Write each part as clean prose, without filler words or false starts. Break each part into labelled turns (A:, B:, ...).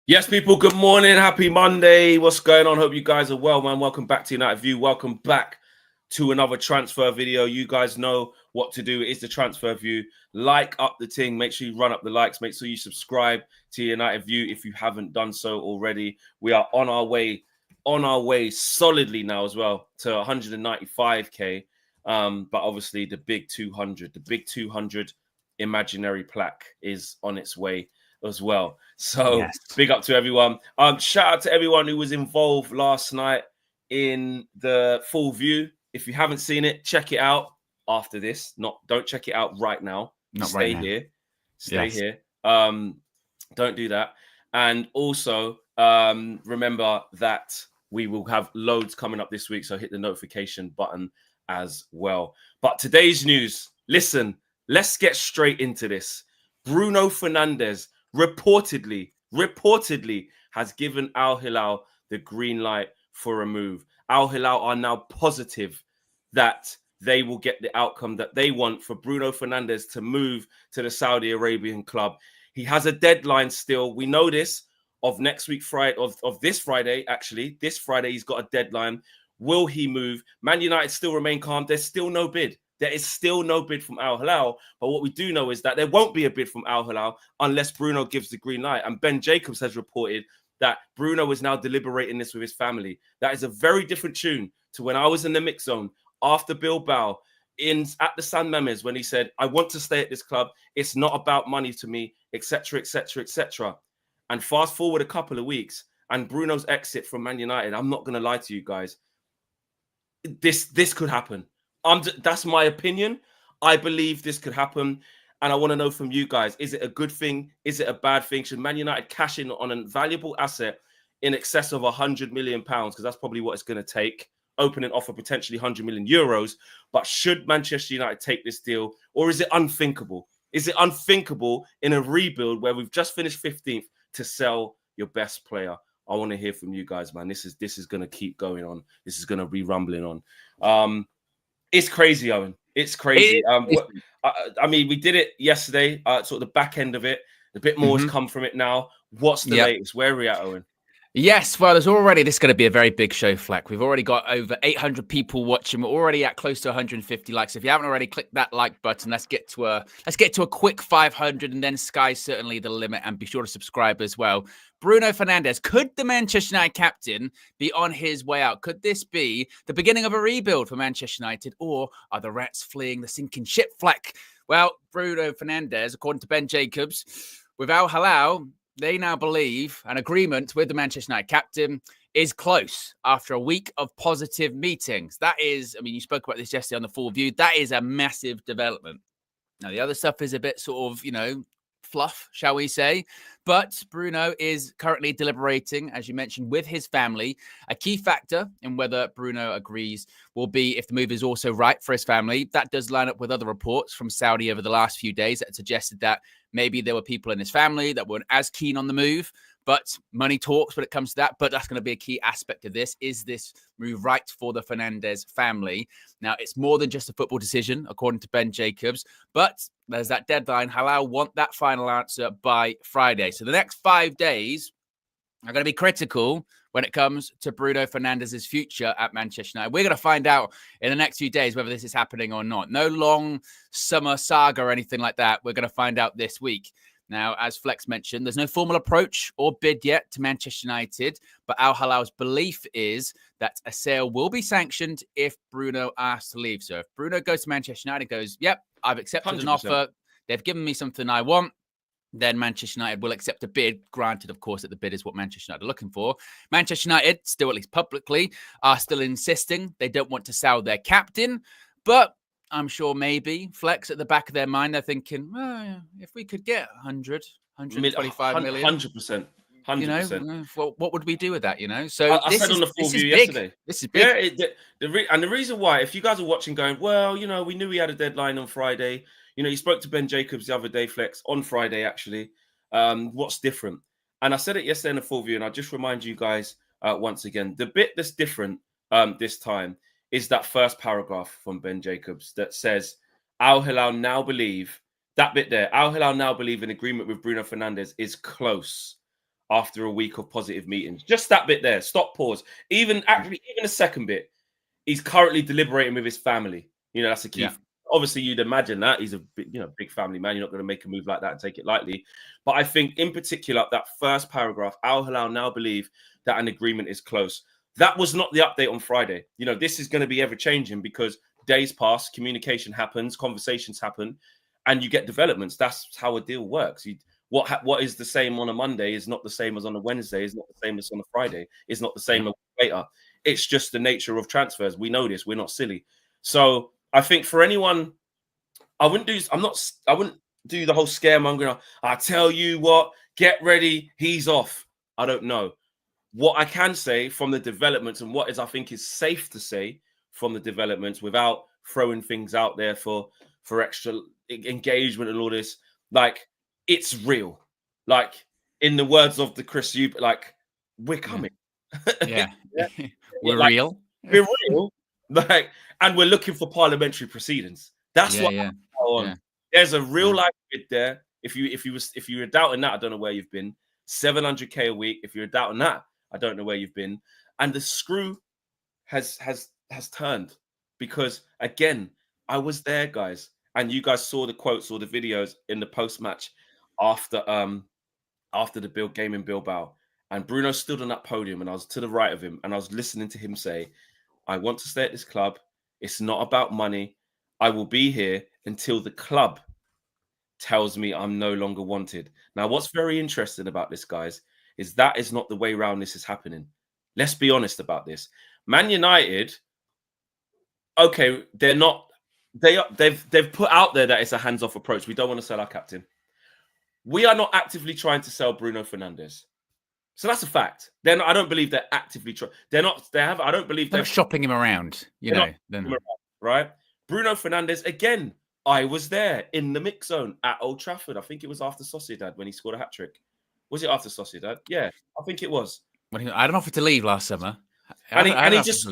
A: Yes, people, good morning. Happy Monday. What's going on? Hope you guys are well, man. Welcome back to United View. Welcome back to another transfer video. You guys know what to do. It is the transfer view. Like up the thing. Make sure you run up the likes. Make sure you subscribe to United View if you haven't done so already. We are on our way solidly now as well to 195k. But obviously the big 200 imaginary plaque is on its way as well. So
B: Yes.
A: big up to everyone. Shout out to everyone who was involved last night in the full view. If you haven't seen it, check it out after this. Don't check it out right now. Stay here. Stay here. Don't do that. And also remember that we will have loads coming up this week. So hit the notification button as well. But today's news, listen, let's get straight into this. Bruno Fernandez reportedly has given Al Hilal the green light for a move. Al Hilal are now positive that they will get the outcome that they want for Bruno Fernandez to move to the Saudi Arabian club. He has a deadline still. We know this of next week Friday, of this Friday, actually. This Friday, he's got a deadline. Will he move? Man United still remain calm. There's still no bid. There is still no bid from Al Hilal, but what we do know is that there won't be a bid from Al Hilal unless Bruno gives the green light. And Ben Jacobs has reported that Bruno is now deliberating this with his family. That is a very different tune to when I was in the mix zone after Bilbao at the San Mamés when he said, "I want to stay at this club. It's not about money to me, etc., etc., etc." And fast forward a couple of weeks, and Bruno's exit from Man United. I'm not going to lie to you guys. This could happen. That's my opinion. I believe this could happen. And I want to know from you guys, is it a good thing? Is it a bad thing? Should Man United cash in on a valuable asset in excess of £100 million? Because that's probably what it's going to take. Opening offer potentially €100 million. But should Manchester United take this deal? Or is it unthinkable? Is it unthinkable in a rebuild where we've just finished 15th to sell your best player? I want to hear from you guys, man. This is going to keep going on. This is going to be rumbling on. It's crazy, Owen. It's crazy. I mean, we did it yesterday, sort of the back end of it. A bit more has come from it now. What's the latest? Where are we at, Owen?
B: Yes, well, this is going to be a very big show, Fleck. We've already got over 800 people watching. We're already at close to 150 likes. If you haven't already, click that like button. Let's get to a quick 500, and then sky's certainly the limit. And be sure to subscribe as well. Bruno Fernandez, could the Manchester United captain be on his way out? Could this be the beginning of a rebuild for Manchester United, or are the Reds fleeing the sinking ship, Fleck? Well, Bruno Fernandez, according to Ben Jacobs, with Al Hilal, they now believe an agreement with the Manchester United captain is close after a week of positive meetings. That is, I mean, you spoke about this yesterday on the full view. That is a massive development. Now, the other stuff is a bit sort of, fluff, shall we say. But Bruno is currently deliberating, as you mentioned, with his family. A key factor in whether Bruno agrees will be if the move is also right for his family. That does line up with other reports from Saudi over the last few days that suggested that maybe there were people in his family that weren't as keen on the move. But money talks when it comes to that. But that's going to be a key aspect of this. Is this move right for the Fernandez family? Now, it's more than just a football decision, according to Ben Jacobs. But there's that deadline. Halal want that final answer by Friday. So the next 5 days are going to be critical when it comes to Bruno Fernandez's future at Manchester United. We're going to find out in the next few days whether this is happening or not. No long summer saga or anything like that. We're going to find out this week. Now, as Flex mentioned, there's no formal approach or bid yet to Manchester United, but Al Hilal's belief is that a sale will be sanctioned if Bruno asks to leave. So if Bruno goes to Manchester United and goes, yep, I've accepted 100%. An offer, they've given me something I want, then Manchester United will accept a bid. Granted, of course, that the bid is what Manchester United are looking for. Manchester United, still at least publicly, are still insisting they don't want to sell their captain, but I'm sure maybe Flex at the back of their mind, they're thinking, well, if we could get 125 million.
A: 100%. 100%.
B: What would we do with that, So
A: I said on the full view yesterday.
B: This is big.
A: Yeah, the reason why, if you guys are watching going, well, we knew we had a deadline on Friday. You spoke to Ben Jacobs the other day, Flex, on Friday, actually. What's different? And I said it yesterday in the full view, and I'll just remind you guys once again, the bit that's different this time is that first paragraph from Ben Jacobs that says, Al Hilal now believe, that bit there, Al Hilal now believe an agreement with Bruno Fernandez is close after a week of positive meetings. Just that bit there. Stop, pause. Even a second bit. He's currently deliberating with his family. You know, that's a key. Yeah. Obviously, you'd imagine that he's a big family man. You're not going to make a move like that and take it lightly. But I think, in particular, that first paragraph, Al Hilal now believe that an agreement is close. That was not the update on Friday. You know, this is going to be ever changing because days pass, communication happens, conversations happen, and you get developments. That's how a deal works. What is the same on a Monday is not the same as on a Wednesday. Is not the same as on a Friday. Is not the same as later. It's just the nature of transfers. We know this. We're not silly. So I think for anyone, I wouldn't do the whole scaremongering. I tell you what, get ready. He's off. I don't know. What I can say from the developments and what I think is safe to say from the developments without throwing things out there for extra engagement and all this, like, it's real. Like, in the words of the Chris Eubank, like, we're coming.
B: Yeah. We're real.
A: We're real. Like, and we're looking for parliamentary proceedings. That's what I'm on. There's a real life bit there. If you were doubting that, I don't know where you've been. 700K a week. If you're doubting that, I don't know where you've been. And the screw has turned because, again, I was there, guys, and you guys saw the quotes or the videos in the post match after the game in Bilbao. And Bruno stood on that podium and I was to the right of him and I was listening to him say, I want to stay at this club. It's not about money. I will be here until the club tells me I'm no longer wanted. Now, what's very interesting about this, guys, is that is not the way around this is happening. Let's be honest about this. Man United, okay, they've put out there that it's a hands-off approach. We don't want to sell our captain. We are not actively trying to sell Bruno Fernandez. So that's a fact. Then I don't believe they're actively trying. I don't believe
B: they're shopping him around,
A: right? Bruno Fernandez, again, I was there in the mix zone at Old Trafford. I think it was after Sociedad when he scored a hat-trick. Was it after Sociedad? Yeah, I think it was.
B: I had an offer to leave last summer.
A: He just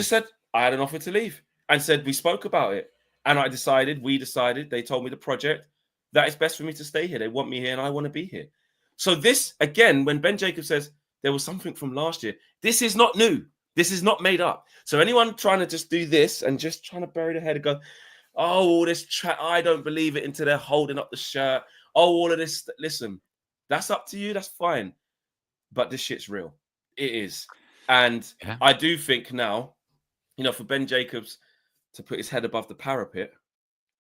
A: said, I had an offer to leave. And said, we spoke about it. And we decided, they told me the project, that it's best for me to stay here. They want me here and I want to be here. So this, again, when Ben Jacobs says there was something from last year, this is not new. This is not made up. So anyone trying to just do this and just trying to bury their head and go, oh, all this I don't believe it, until they're holding up the shirt. Oh, all of this. Listen, that's up to you. That's fine. But this shit's real. It is. And I do think now, for Ben Jacobs to put his head above the parapet.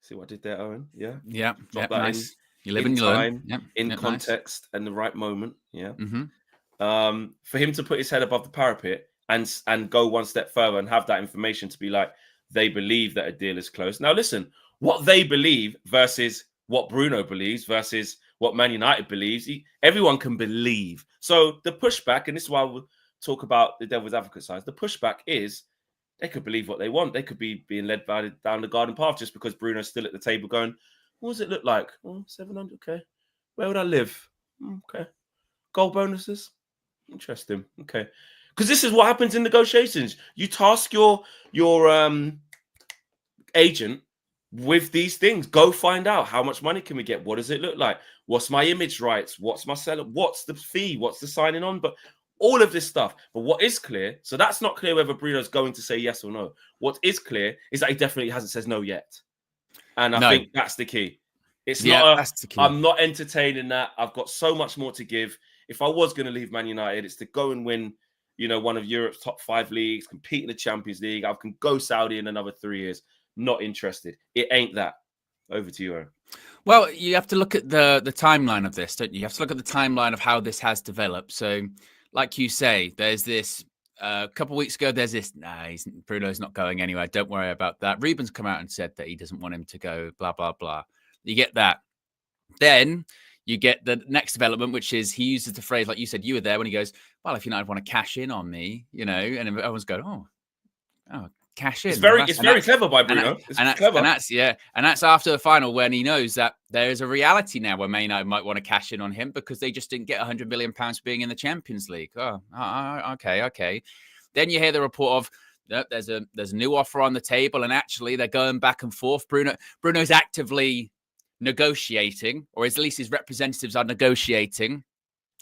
A: See what I did there, Owen? Yeah.
B: Yeah.
A: Drop
B: that nice. You live in
A: time, in context, and the right moment. Yeah. Mm-hmm. For him to put his head above the parapet and go one step further and have that information to be like, they believe that a deal is close. Now, listen, what they believe versus what Bruno believes versus what Man United believes, everyone can believe. So the pushback, and this is why we'll talk about the devil's advocate side, the pushback is they could believe what they want. They could be being led down the garden path just because Bruno's still at the table going, what does it look like? Oh, 700K. Where would I live? Okay. Goal bonuses? Interesting. Okay. Because this is what happens in negotiations. You task your agent with these things. Go find out how much money can we get? What does it look like? What's my image rights? What's my seller? What's the fee? What's the signing on? But all of this stuff. But what is clear, so that's not clear whether Bruno's going to say yes or no. What is clear is that he definitely hasn't said no yet. And I think that's the key. That's the key. I'm not entertaining that. I've got so much more to give. If I was going to leave Man United, it's to go and win, one of Europe's top 5 leagues, compete in the Champions League. I can go Saudi in another 3 years. Not interested. It ain't that. Over to you, Aaron.
B: Well, you have to look at the timeline of this, don't you? You have to look at the timeline of how this has developed. So, like you say, there's this a couple of weeks ago, there's this, Bruno's not going anywhere. Don't worry about that. Ruben's come out and said that he doesn't want him to go, blah, blah, blah. You get that. Then you get the next development, which is he uses the phrase, like you said, you were there when he goes, well, if United want to cash in on me, and everyone's going, oh, cash in.
A: It's very clever by Bruno.
B: And that's after the final when he knows that there is a reality now where Man United might want to cash in on him because they just didn't get £100 million for being in the Champions League. Okay. Then you hear the report of there's a new offer on the table, and actually they're going back and forth. Bruno's actively negotiating, or at least his representatives are negotiating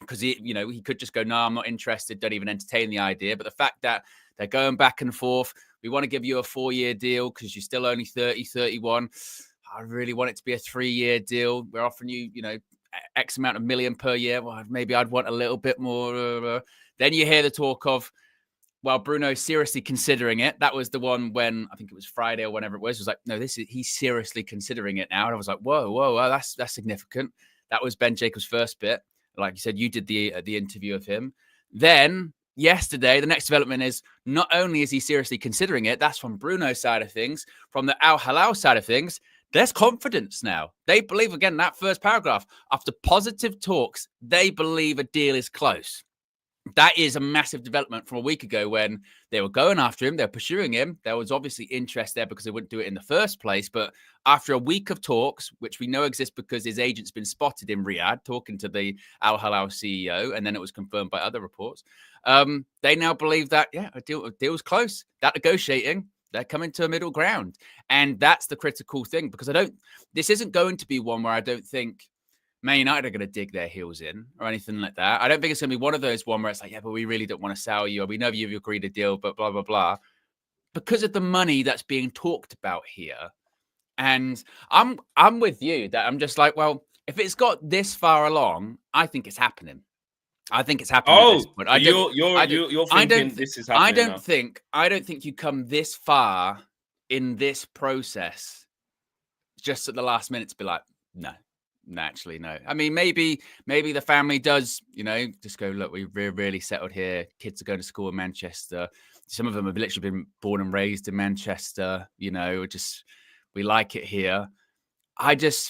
B: because he could just go, no, I'm not interested, don't even entertain the idea. But the fact that they're going back and forth, we want to give you a 4-year deal because you're still only 30, 31. I really want it to be a 3-year deal. We're offering you, X amount of million per year. Well, maybe I'd want a little bit more. Then you hear the talk of, well, Bruno's seriously considering it. That was the one when I think it was Friday or whenever it was like, no, he's seriously considering it now. And I was like, whoa, that's significant. That was Ben Jacobs' first bit. Like you said, you did the interview of him. Then yesterday, the next development is not only is he seriously considering it, that's from Bruno's side of things. From the Al Hilal side of things, there's confidence now. They believe, again, that first paragraph, after positive talks, they believe a deal is close. That is a massive development from a week ago when they were going after him. They're pursuing him. There was obviously interest there because they wouldn't do it in the first place. But after a week of talks, which we know exists because his agent's been spotted in Riyadh talking to the Al Hilal CEO, and then it was confirmed by other reports, they now believe that, a deal's close. That negotiating, they're coming to a middle ground. And that's the critical thing, because this isn't going to be one where I don't think Man United are going to dig their heels in or anything like that. I don't think it's going to be one of those where it's like, yeah, but we really don't want to sell you, or we know you've agreed a deal, but blah, blah, blah. Because of the money that's being talked about here. And I'm with you that I'm just like, well, if it's got this far along, I think it's happening. I think it's happening.
A: Oh,
B: at this point.
A: you're thinking this is happening.
B: I don't think you come this far in this process just at the last minute to be like, no. Naturally, no. I mean, maybe the family does, just go, look, we're really settled here. Kids are going to school in Manchester. Some of them have literally been born and raised in Manchester. Just we like it here. I don't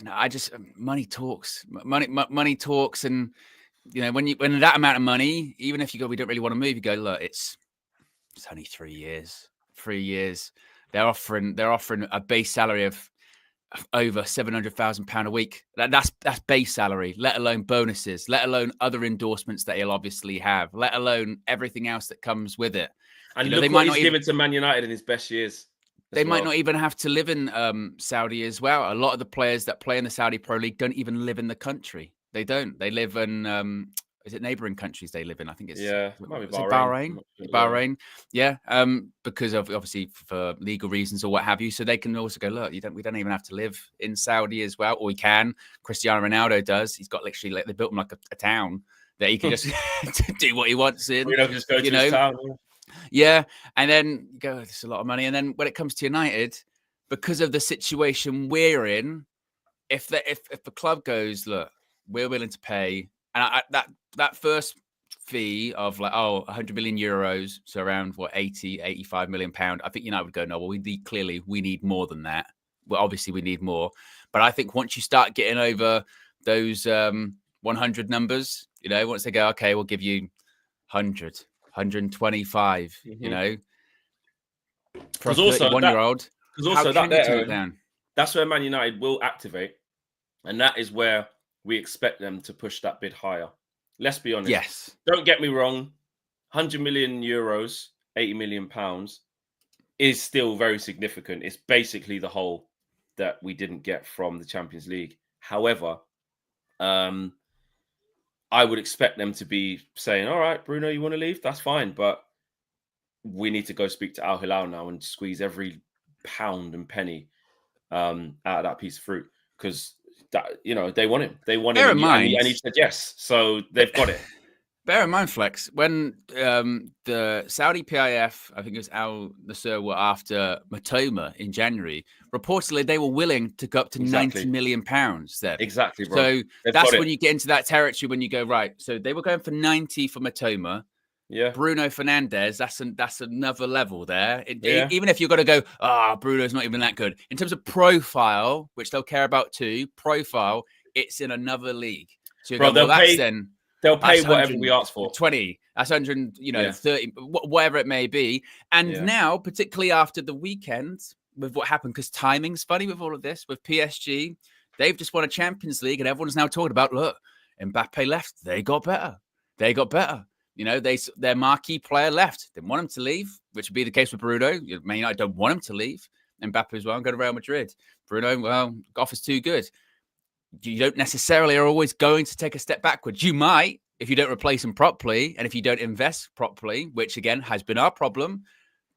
B: know. Money talks. Money talks, and when that amount of money, even if you go, we don't really want to move. You go, look, it's only 3 years. 3 years. They're offering a base salary of over £700,000 a week. That's base salary, let alone bonuses, let alone other endorsements that he'll obviously have, let alone everything else that comes with it.
A: And look what he's given to Man United in his best years.
B: They might not even have to live in Saudi as well. A lot of the players that play in the Saudi Pro League don't even live in the country. They don't. They live in is it neighboring countries they live in? I think it's Bahrain. Bahrain. Yeah. Because of obviously for legal reasons or what have you. So they can also go, look, we don't even have to live in Saudi as well. Or we can. Cristiano Ronaldo does. He's got literally they built him like a town that he can just do what he wants in.
A: Just go to his town.
B: Yeah. And then you go, it's a lot of money. And then when it comes to United, because of the situation we're in, if the club goes, look, we're willing to pay, and that first fee of 100 million euros, so around 85 million pound, I think United would go, no, well, we need more than that. Well, obviously we need more, but I think once you start getting over those 100 numbers, once they go, okay, we'll give you 100, 125, for a 31-year-old.
A: Because also that's where Man United will activate, and that is where we expect them to push that bid higher. Let's be honest.
B: Yes.
A: Don't get me wrong. 100 million euros, 80 million pounds is still very significant. It's basically the whole that we didn't get from the Champions League. However, I would expect them to be saying, all right, Bruno, you want to leave? That's fine. But we need to go speak to Al Hilal now and squeeze every pound and penny out of that piece of fruit, because they want him. They want him, and he said yes. So they've got it.
B: Bear in mind, Flex, when the Saudi PIF, I think it was Al Nassr, were after Matoma in January, reportedly they were willing to go up to £90 million then.
A: Exactly, bro.
B: So that's when you get into that territory when you go, right, so they were going for 90 for Matoma.
A: Yeah.
B: Bruno Fernandez, that's another level there. Even if you're going to go, Bruno's not even that good. In terms of profile, which they'll care about too, it's in another league. So
A: they'll pay whatever we ask for.
B: 20, that's 100, 30, whatever it may be. And now, particularly after the weekend, with what happened, because timing's funny with all of this, with PSG, they've just won a Champions League, and everyone's now talking about, look, Mbappe left. They got better. Their marquee player left. Didn't want him to leave, which would be the case with Bruno. Man United don't want him to leave. Mbappe as well, go to Real Madrid. Bruno, well, offers too good. you don't necessarily are always going to take a step backwards. You might, if you don't replace them properly and if you don't invest properly, which again has been our problem,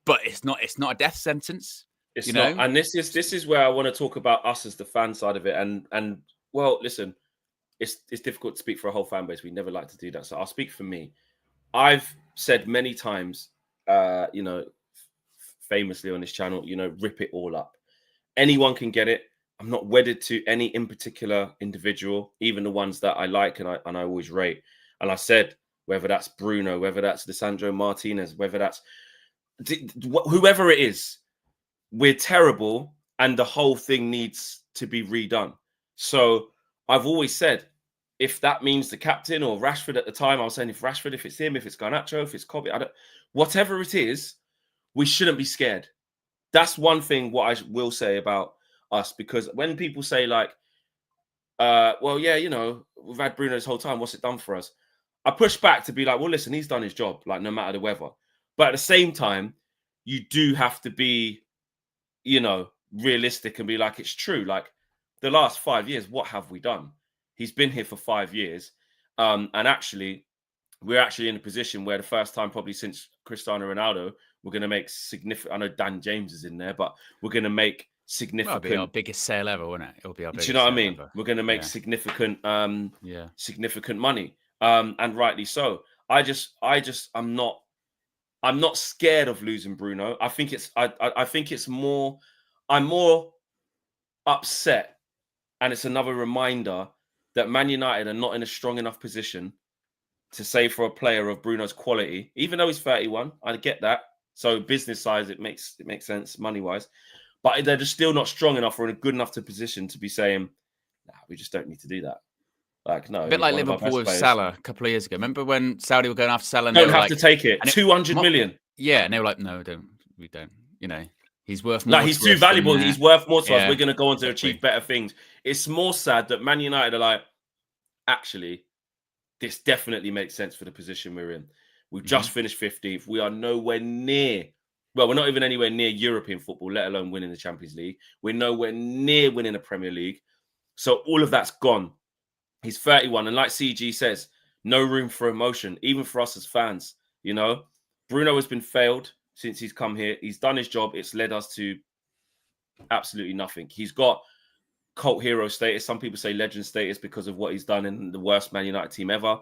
B: but it's not a death sentence.
A: It's not. And this is where I want to talk about us as the fan side of it. And well, listen, it's difficult to speak for a whole fan base. We never like to do that. So I'll speak for me. I've said many times, famously on this channel, rip it all up. Anyone can get it. I'm not wedded to any in particular individual, even the ones that I like and I always rate. And I said, whether that's Bruno, whether that's Lisandro Martinez, whether that's whoever it is, we're terrible and the whole thing needs to be redone. So I've always said, if that means the captain or Rashford at the time, I was saying if it's him, if it's Garnacho, if it's Kobe, whatever it is, we shouldn't be scared. That's one thing what I will say about us, because when people say like, well, yeah, we've had Bruno this whole time, what's it done for us? I push back to be like, well, listen, he's done his job, like no matter the weather. But at the same time, you do have to be, realistic and be like, it's true. Like the last 5 years, what have we done? He's been here for 5 years. And actually, we're actually in a position where the first time probably since Cristiano Ronaldo, we're going to make significant, I know Dan James is in there, but we're going to make significant.
B: It'll be our biggest sale ever, won't it? It'll be our biggest.
A: Do you know what I mean?
B: Ever.
A: We're going to make significant, significant money. And rightly so. I'm not scared of losing Bruno. I think it's more, I'm more upset. And it's another reminder that Man United are not in a strong enough position to say for a player of Bruno's quality, even though he's 31, I get that. So business size, it makes sense money wise, but they're just still not strong enough or in a good enough position to be saying, nah, we just don't need to do that. Like, no.
B: A bit like Liverpool with Salah a couple of years ago. Remember when Saudi were going after Salah?
A: Don't have to take it. 200 million.
B: Yeah. And they were like, no, we don't. He's worth more.
A: Like, he's too valuable. He's worth more to us. We're going to go on to achieve better things. It's more sad that Man United are like, actually, this definitely makes sense for the position we're in. We've just finished 15th. We are nowhere near. Well, we're not even anywhere near European football, let alone winning the Champions League. We're nowhere near winning the Premier League. So all of that's gone. He's 31. And like CG says, no room for emotion, even for us as fans. Bruno has been failed since he's come here. He's done his job. It's led us to absolutely nothing. He's got cult hero status. Some people say legend status because of what he's done in the worst Man United team ever.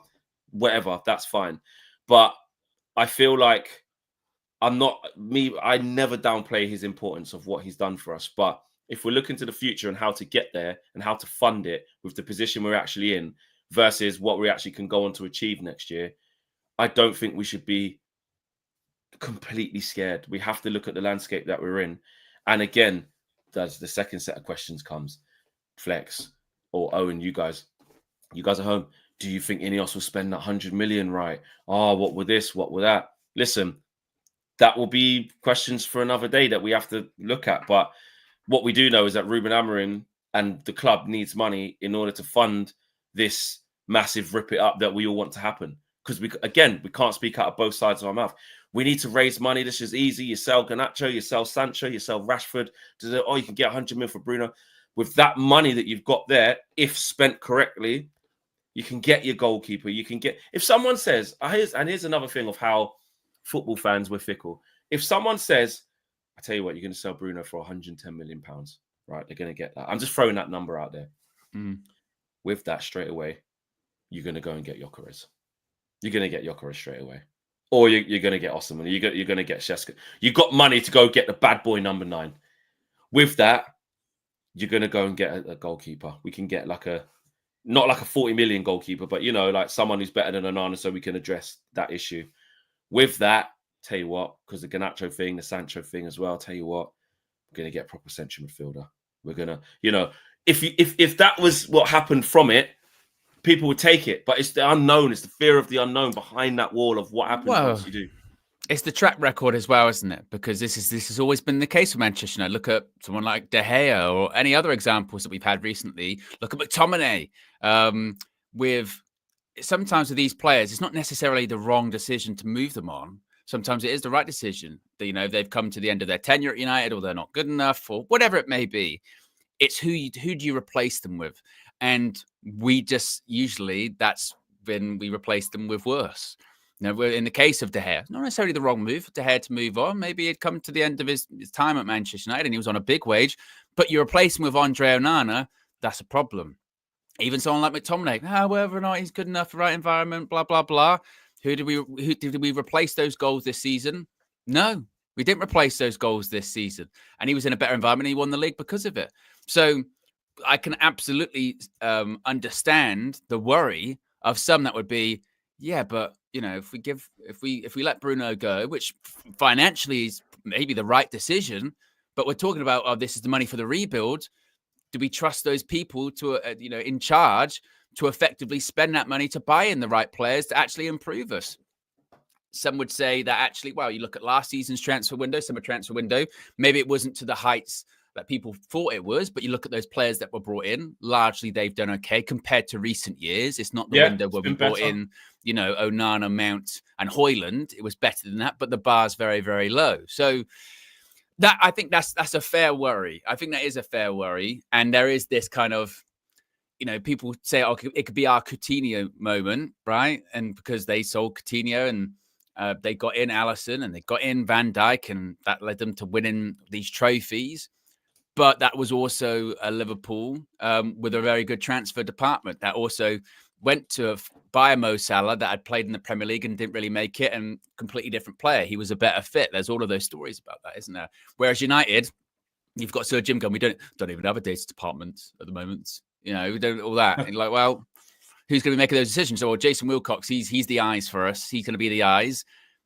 A: Whatever, that's fine. But I feel like I never downplay his importance of what he's done for us. But if we're looking to the future and how to get there and how to fund it with the position we're actually in versus what we actually can go on to achieve next year, I don't think we should be completely scared. We have to look at the landscape that we're in. And again, that's the second set of questions comes. Flex or Owen, you guys at home, do you think Ineos will spend that 100 million right? Oh, what with this? What with that? Listen, that will be questions for another day that we have to look at. But what we do know is that Ruben Amorim and the club needs money in order to fund this massive rip it up that we all want to happen. Because we can't speak out of both sides of our mouth. We need to raise money. This is easy. You sell Garnacho, you sell Sancho, you sell Rashford. You can get 100 million for Bruno. With that money that you've got there, if spent correctly, you can get your goalkeeper. You can get, if someone says, here's another thing of how football fans were fickle. If someone says, I tell you what, you're going to sell Bruno for 110 million pounds, right? They're going to get that. I'm just throwing that number out there. With that straight away, you're going to go and get Gyökeres. You're going to get Gyökeres straight away. Or you're going to get Osimhen. You're going to get Sheska. You've got money to go get the bad boy number 9. With that, you're going to go and get a goalkeeper. We can get not like a 40 million goalkeeper, but, like someone who's better than Onana so we can address that issue. With that, tell you what, because the Garnacho thing, the Sancho thing as well, tell you what, we're going to get a proper central midfielder. We're going to, if that was what happened from it, people would take it. But it's the unknown. It's the fear of the unknown behind that wall of what happens once you do.
B: It's the track record as well, isn't it? Because this has always been the case with Manchester. Look at someone like De Gea or any other examples that we've had recently. Look at McTominay. Sometimes with these players, it's not necessarily the wrong decision to move them on. Sometimes it is the right decision. That, they've come to the end of their tenure at United, or they're not good enough, or whatever it may be. It's who do you replace them with? And we just usually that's when we replace them with worse. In the case of De Gea, not necessarily the wrong move for De Gea to move on. Maybe he'd come to the end of his time at Manchester United and he was on a big wage, but you replace him with Andre Onana, that's a problem. Even someone like McTominay, whether or not he's good enough for the right environment, blah, blah, blah. Who did we replace those goals this season? No, we didn't replace those goals this season. And he was in a better environment. And he won the league because of it. So I can absolutely understand the worry of some that would be, yeah, but if we let Bruno go, which financially is maybe the right decision, but we're talking about, this is the money for the rebuild. Do we trust those people to, in charge to effectively spend that money to buy in the right players to actually improve us? Some would say that actually, you look at last season's summer transfer window, maybe it wasn't to the heights that people thought it was, but you look at those players that were brought in, largely they've done okay compared to recent years. It's not the window where we brought in, Onana, Mount and Højlund. It was better than that, but the bar's very, very low. So that I think that's a fair worry. I think that is a fair worry. And there is this kind of, people say, it could be our Coutinho moment, right? And because they sold Coutinho and they got in Alisson and they got in Van Dijk and that led them to winning these trophies. But that was also a Liverpool with a very good transfer department that also went to buy a Mo Salah that had played in the Premier League and didn't really make it, and completely different player. He was a better fit. There's all of those stories about that, isn't there? Whereas United, you've got Sir Jim Gunn. We don't even have a data department at the moment. We don't all that. And who's going to be making those decisions? So, Jason Wilcox, he's the eyes for us. He's going to be the eyes.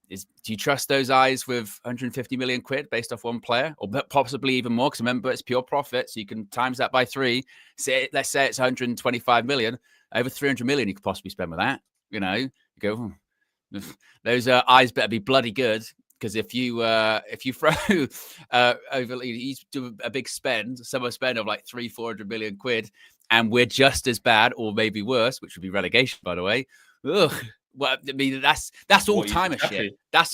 B: Do you trust those eyes with 150 million quid based off one player, or possibly even more? Because remember, it's pure profit, so you can times that by 3. Let's say it's 125 million, over 300 million you could possibly spend with that. You go, those eyes better be bloody good, because if you throw you do a big spend, summer spend of like 300-400 million quid, and we're just as bad or maybe worse, which would be relegation, by the way. Ugh. Well, I mean, that's all timer shit. That's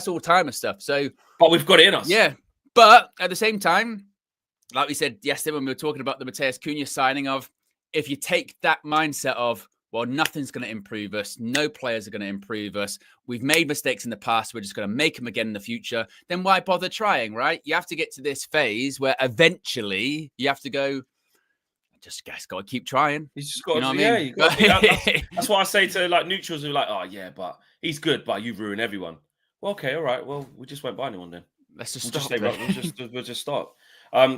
B: all timer stuff. So,
A: but we've got it in us.
B: Yeah, but at the same time, like we said yesterday when we were talking about the Mateus Cunha signing, of if you take that mindset of, well, nothing's going to improve us, no players are going to improve us, we've made mistakes in the past, we're just going to make them again in the future, then why bother trying, right? You have to get to this phase where eventually you have to go, just got to keep trying.
A: He's just got to, that's what I say to like neutrals who are like, oh yeah, but he's good, but you ruin everyone. Well, okay, all right. Well, we just won't buy anyone then.
B: Let's just
A: stop. We'll just stop.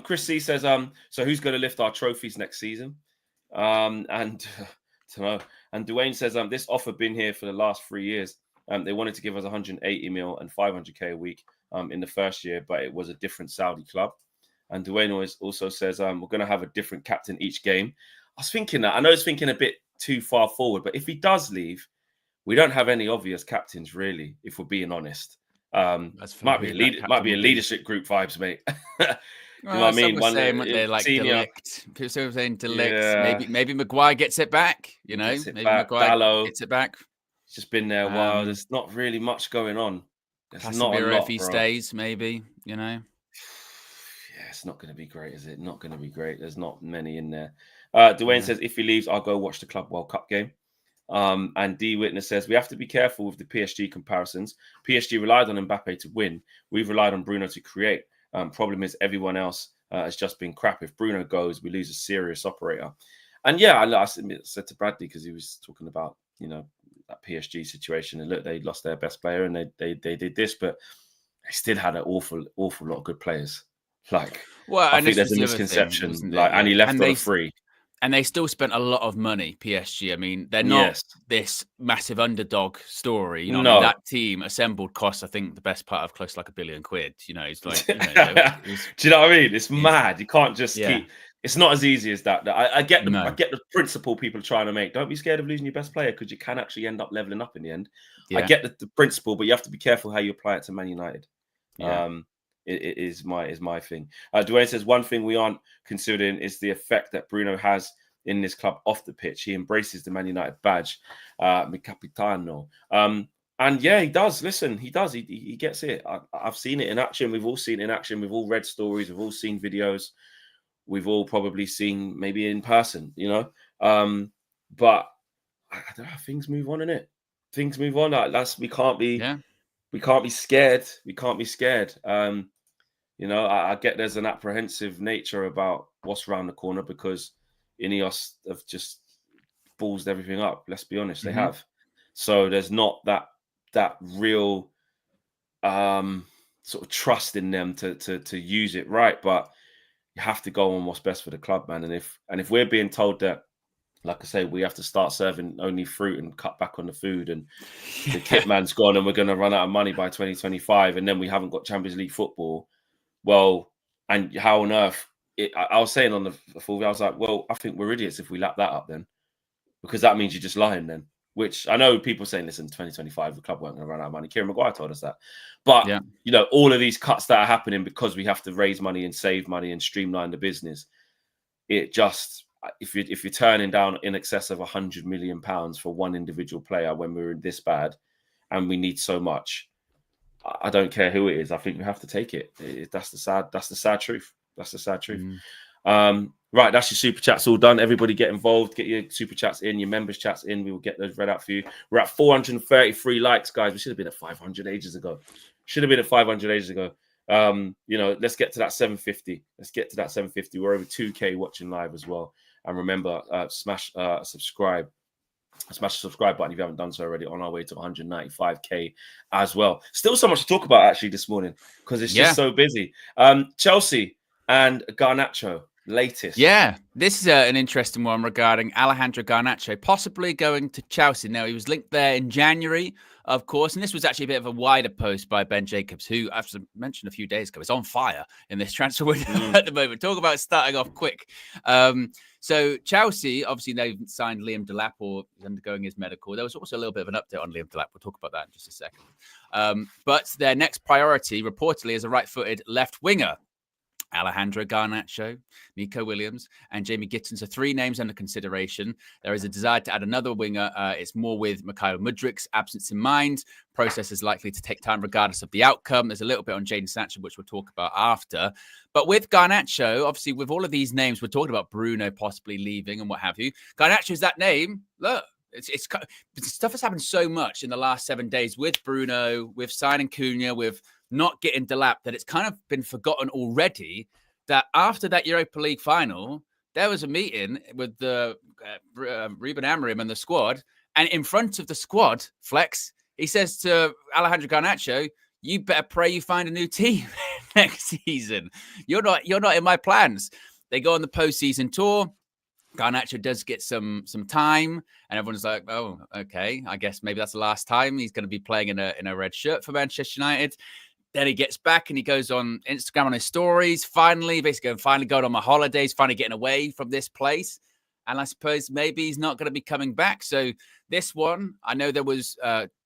A: Chris C says, so who's going to lift our trophies next season? And Dwayne says, this offer been here for the last 3 years. They wanted to give us 180 mil and 500k a week in the first year, but it was a different Saudi club. And Dwayne also says, we're going to have a different captain each game. I was thinking that. I know it's thinking a bit too far forward, but if he does leave, we don't have any obvious captains, really, if we're being honest. Might be a leadership group vibes, mate. You know what I mean?
B: One saying they're like Delict. People saying Delict. Yeah. Maybe Maguire gets it back. Maguire gets it back.
A: It's just been there a while. There's not really much going on. There's not a lot,
B: if he stays, maybe,
A: It's not going to be great, is it? Not going to be great. There's not many in there. Dwayne says, if he leaves, I'll go watch the Club World Cup game. And D Witness says, we have to be careful with the PSG comparisons. PSG relied on Mbappe to win. We've relied on Bruno to create. Problem is everyone else has just been crap. If Bruno goes, we lose a serious operator. And yeah, I said to Bradley, because he was talking about, that PSG situation. And look, they lost their best player and they did this, but they still had an awful lot of good players. I think there's a misconception. And he left on a free.
B: And they still spent a lot of money, PSG. I mean, they're not this massive underdog story. That team assembled costs, I think, the best part of close to like £1 billion. It's like,
A: do you know what I mean? It's mad. You can't just keep. It's not as easy as that. I get the principle people are trying to make. Don't be scared of losing your best player, because you can actually end up leveling up in the end. Yeah. I get the principle, but you have to be careful how you apply it to Man United. Yeah. It is my thing. Dwayne says, one thing we aren't considering is the effect that Bruno has in this club off the pitch. He embraces the Man United badge, mi capitano. And yeah, he does. Listen, he does. He gets it. I've seen it in action. We've all seen it in action. We've all read stories. We've all seen videos. we've all probably seen maybe in person, but I don't know, things move on, innit? Things move on. Like we can't be scared. We can't be scared. I get there's an apprehensive nature about what's around the corner because Ineos have just ballsed everything up. Let's be honest, they have. So there's not that real sort of trust in them to use it right. But you have to go on what's best for the club, man. And if we're being told that, like I say, we have to start serving only fruit and cut back on the food, and the kit man's gone, and we're going to run out of money by 2025, and then we haven't got Champions League football. Well, and how on earth? I was saying on the full, I was like, well, I think we're idiots if we lap that up then, because that means you're just lying then. Which I know people saying, listen, 2025, the club weren't going to run out of money. Kieran Maguire told us that. But, all of these cuts that are happening because we have to raise money and save money and streamline the business, it just, if you're turning down in excess of £100 million for one individual player when we're in this bad and we need so much, I don't care who it is. I think we have to take it. That's the sad truth. That's the sad truth. Right, that's your super chats all done. Everybody get involved. Get your super chats in, your members chats in. We will get those read out for you. We're at 433 likes, guys. We should have been at 500 ages ago. Let's get to that 750. We're over 2K watching live as well. And remember, smash subscribe. Smash the subscribe button if you haven't done so already. On our way to 195K as well. Still so much to talk about actually this morning because it's just so busy. Chelsea and Garnacho, latest.
B: Yeah, this is an interesting one regarding Alejandro Garnacho possibly going to Chelsea. Now, he was linked there in January, of course, and this was actually a bit of a wider post by Ben Jacobs, who, as I mentioned a few days ago, is on fire in this transfer window at the moment. Talk about starting off quick. So Chelsea, obviously, they've signed Liam Delap, or is undergoing his medical. There was also a little bit of an update on Liam Delap. We'll talk about that in just a second. But their next priority, reportedly, is a right-footed left winger. Alejandro Garnacho, Nico Williams, and Jamie Gittins are three names under consideration. There is a desire to add another winger. It's more with Mikhailo Mudrik's absence in mind. Process is likely to take time regardless of the outcome. There's a little bit on Jadon Sancho, which we'll talk about after. But with Garnacho, obviously, with all of these names, we're talking about Bruno possibly leaving and what have you. Garnacho is that name. Look, it's stuff has happened so much in the last 7 days with Bruno, with signing Cunha, with not getting Delap, that it's kind of been forgotten already that after that Europa League final, there was a meeting with the Ruben Amorim and the squad. And in front of the squad, Flex, he says to Alejandro Garnacho, you better pray you find a new team next season. You're not in my plans. They go on the postseason tour. Garnacho does get some time, and everyone's like, oh, okay, I guess maybe that's the last time he's going to be playing in a red shirt for Manchester United. Then he gets back and he goes on Instagram on his stories, finally going on my holidays, finally getting away from this place. And I suppose maybe he's not going to be coming back. So this one, I know there was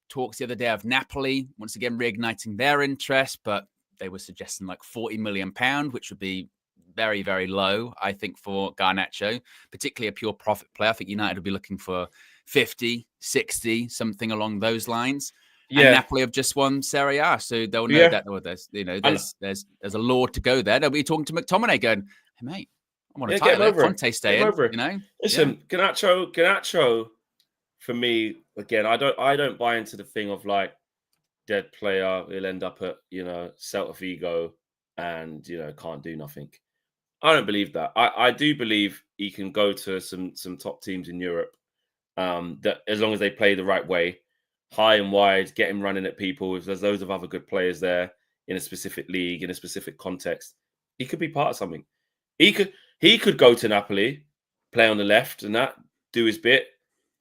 B: talks the other day of Napoli, once again, reigniting their interest, but they were suggesting like £40 million, which would be very, very low, I think, for Garnacho, particularly a pure profit player. I think United will be looking for 50, 60, something along those lines. Yeah. And Napoli have just won Serie A, so they'll know that there's a law to go there. They'll be talking to McTominay going, hey, mate, I want to title it. Conte stay in,
A: Listen, Garnacho, for me, again, I don't buy into the thing of like dead player, he'll end up at, Celta Vigo and, can't do nothing. I don't believe that. I do believe he can go to some top teams in Europe that as long as they play the right way, high and wide, get him running at people. If there's loads of other good players there in a specific league, in a specific context, he could be part of something. He could go to Napoli, play on the left and that, do his bit,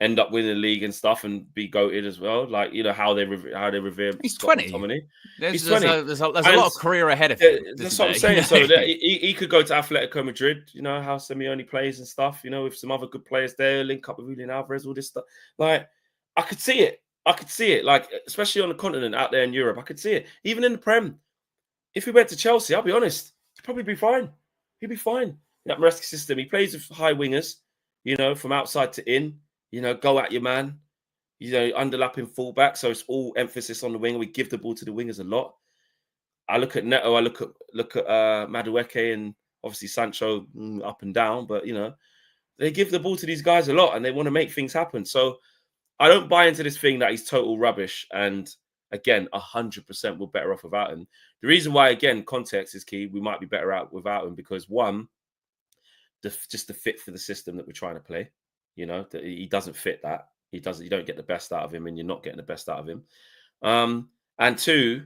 A: end up winning the league and stuff and be goated as well. Like, how they revere
B: He's
A: Scott
B: 20.
A: McTominay.
B: There's 20. There's a lot of career ahead of him.
A: That's what I'm saying. So he could go to Atletico Madrid, how Simeone plays and stuff, with some other good players there, link up with Julian Alvarez, all this stuff. Like, I could see it, like, especially on the continent out there in Europe. I could see it. Even in the Prem. If he went to Chelsea, I'll be honest, he'd probably be fine. He'd be fine. That Maresca system. He plays with high wingers, from outside to in, go at your man, underlapping fullback. So it's all emphasis on the winger. We give the ball to the wingers a lot. I look at Neto, I look at Madueke and Obviously, Sancho up and down, but they give the ball to these guys a lot, and they want to make things happen. So I don't buy into this thing that he's total rubbish. And again, 100% we're better off without him. The reason why, again, context is key. We might be better out without him because one, just the fit for the system that we're trying to play. That he doesn't fit that. You don't get the best out of him, and you're not getting the best out of him. And two,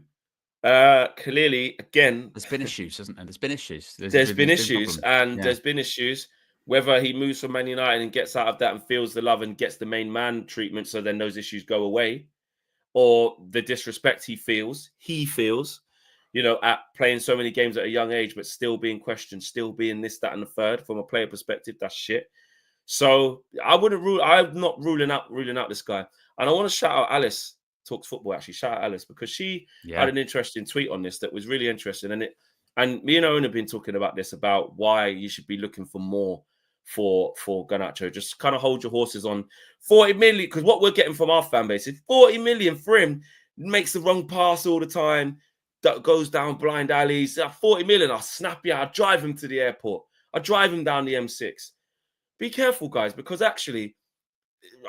A: clearly, again,
B: there's been issues, hasn't there? There's been issues.
A: There's been issues. Whether he moves from Man United and gets out of that and feels the love and gets the main man treatment, so then those issues go away, or the disrespect he feels, at playing so many games at a young age, but still being questioned, still being this, that, and the third from a player perspective, that's shit. So I'm not ruling out this guy. And I want to shout out Alice Talks Football, actually. Shout out Alice, because she had an interesting tweet on this that was really interesting. And me and Owen have been talking about this, about why you should be looking for more for Garnacho. Just kind of hold your horses on 40 million, because what we're getting from our fan base is 40 million for him. Makes the wrong pass all the time, that goes down blind alleys. 40 million, I'll snap you. I'll drive him to the airport. I'll drive him down the M6. Be careful, guys, because actually,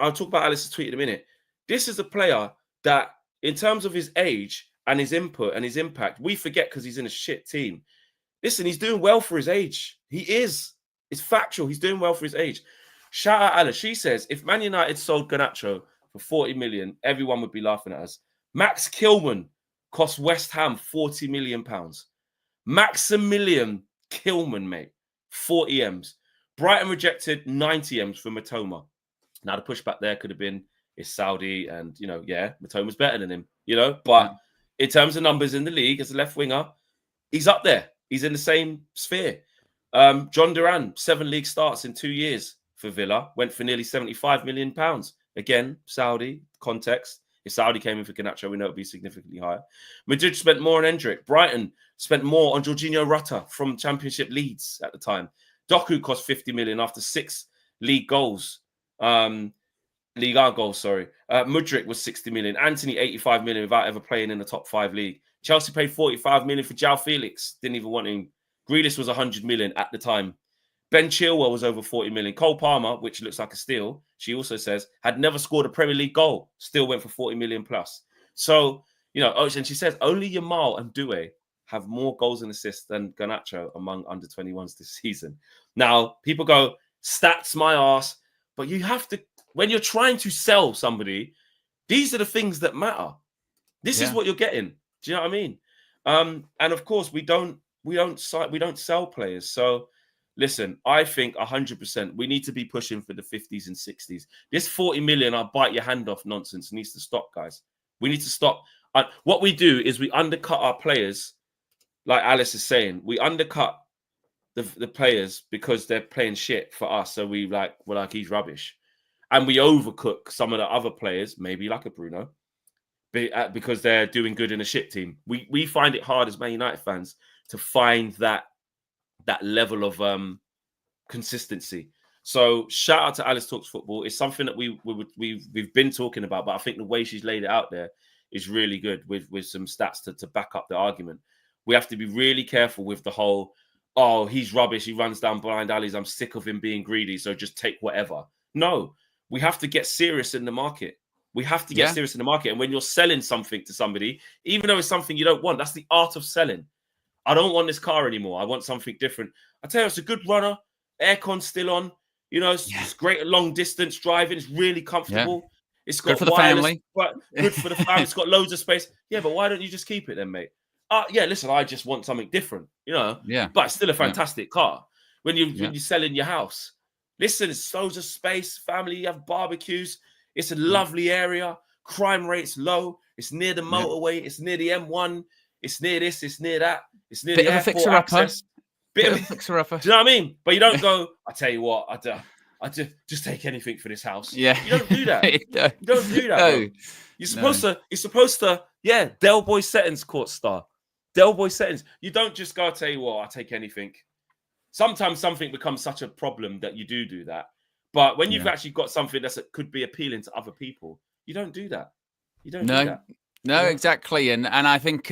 A: I'll talk about Alice's tweet in a minute. This is a player that, in terms of his age and his input and his impact, we forget because he's in a shit team. Listen, he's doing well for his age. He is. It's factual. He's doing well for his age. Shout out Alice. She says, if Man United sold Garnacho for 40 million, everyone would be laughing at us. Max Kilman cost West Ham 40 million pounds. Maximilian Kilman, mate, 40 M's. Brighton rejected 90 M's for Matoma. Now, the pushback there could have been, it's Saudi, and, Matoma's better than him, But in terms of numbers in the league as a left winger, he's up there. He's in the same sphere. John Duran, 7 league starts in 2 years for Villa, went for nearly 75 million pounds. Again, Saudi, context. If Saudi came in for Garnacho, we know it would be significantly higher. Madrid spent more on Endrick. Brighton spent more on Jorginho Rutter from Championship Leeds at the time. Doku cost 50 million after 6 league goals. League A goals, sorry. Mudryk was 60 million. Anthony, 85 million without ever playing in the top 5 league. Chelsea paid 45 million for João Felix. Didn't even want him. Grealish was 100 million at the time. Ben Chilwell was over 40 million. Cole Palmer, which looks like a steal, she also says, had never scored a Premier League goal. Still went for 40 million plus. So, and she says, only Yamal and Doué have more goals and assists than Garnacho among under 21s this season. Now, people go, stats my ass. But you have to, when you're trying to sell somebody, these are the things that matter. This is what you're getting. Do you know what I mean? And of course, we don't sell players. So listen, I think 100% we need to be pushing for the 50s and 60s. This 40 million, I'll bite your hand off nonsense needs to stop, guys. We need to stop. What we do is we undercut our players, like Alice is saying. We undercut the players because they're playing shit for us. So we're like, he's rubbish. And we overcook some of the other players, maybe like a Bruno, because they're doing good in a shit team. We find it hard as Man United fans to find that level of consistency. So shout out to Alice Talks Football. It's something that we've been talking about, but I think the way she's laid it out there is really good with some stats to back up the argument. We have to be really careful with the whole, oh, he's rubbish, he runs down blind alleys, I'm sick of him being greedy, so just take whatever. No, we have to get serious in the market. We have to get serious in the market. And when you're selling something to somebody, even though it's something you don't want, that's the art of selling. I don't want this car anymore. I want something different. I tell you, it's a good runner. Aircon's still on. It's great long distance driving. It's really comfortable. Yeah. It's got
B: good for the family.
A: Good for the family. It's got loads of space. Yeah, but why don't you just keep it then, mate? Listen, I just want something different, Yeah. But it's still a fantastic car. When you're selling your house. Listen, it's loads of space, family, you have barbecues. It's a lovely area. Crime rate's low. It's near the motorway. It's near the M1. It's near this. It's near that. It's near the airport access. Bit of a fixer-upper. Do you know what I mean? But you don't go, I tell you what, I just take anything for this house. Yeah. You don't do that. You don't do that. No. You're supposed to, Del Boy settings, court star. Del Boy settings. You don't just go, I tell you what, I take anything. Sometimes something becomes such a problem that you do that. But when you've actually got something that could be appealing to other people, you don't do that. You don't do that.
B: No, exactly. And I think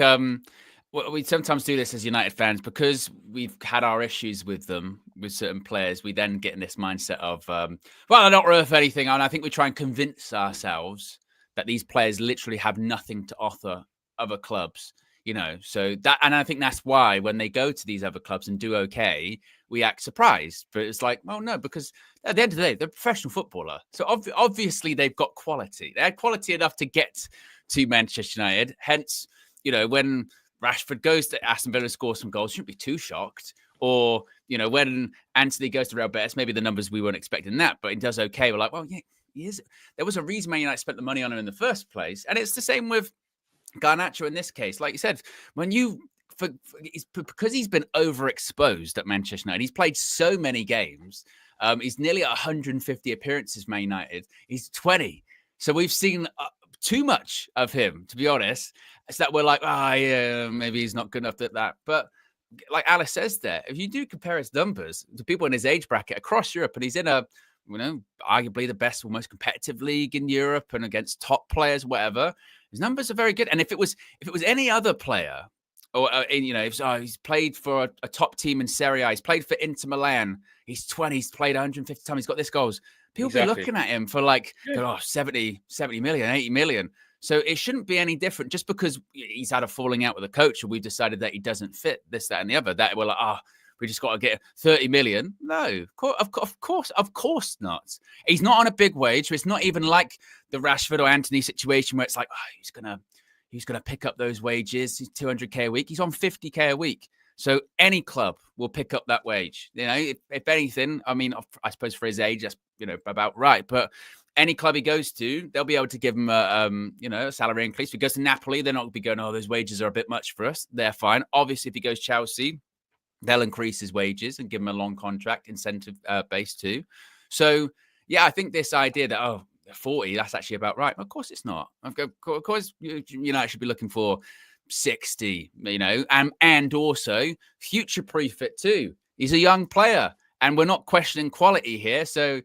B: Well, we sometimes do this as United fans because we've had our issues with them, with certain players. We then get in this mindset of, well, they're not worth anything. And I think we try and convince ourselves that these players literally have nothing to offer other clubs, So that, and I think that's why when they go to these other clubs and do okay, we act surprised. But it's like, well, no, because at the end of the day, they're a professional footballer. So obviously they've got quality. They had quality enough to get to Manchester United. Hence, when Rashford goes to Aston Villa and scores some goals, shouldn't be too shocked. Or, when Anthony goes to Real Betis, maybe the numbers we weren't expecting that, but he does okay. We're like, well, yeah, he is. There was a reason Man United spent the money on him in the first place. And it's the same with Garnacho in this case. Like you said, because he's been overexposed at Manchester United, he's played so many games. He's nearly at 150 appearances, Man United. He's 20. So we've seen too much of him, to be honest. It's that we're like, yeah, maybe he's not good enough at that. But like Alice says there, if you do compare his numbers to people in his age bracket across Europe, and he's in arguably the best or most competitive league in Europe and against top players, whatever, his numbers are very good. And if it was any other player, or he's played for a top team in Serie A, he's played for Inter Milan, he's 20, he's played 150 times, he's got this goals. People be looking at him for 70 million, 80 million. So it shouldn't be any different just because he's had a falling out with a coach or we've decided that he doesn't fit this, that, and the other. That we're like, we just got to get 30 million. No, of course not. He's not on a big wage. So it's not even like the Rashford or Anthony situation where it's like, he's gonna pick up those wages. He's 200k a week. He's on 50k a week. So any club will pick up that wage. If anything, I mean, I suppose for his age, that's about right. But any club he goes to, they'll be able to give him a salary increase. If he goes to Napoli, they're not going to be going, those wages are a bit much for us. They're fine. Obviously, if he goes Chelsea, they'll increase his wages and give him a long contract incentive base too. So, yeah, I think this idea that, 40, that's actually about right. Of course it's not. Of course, United should be looking for 60, and also future-proof it too. He's a young player and we're not questioning quality here. So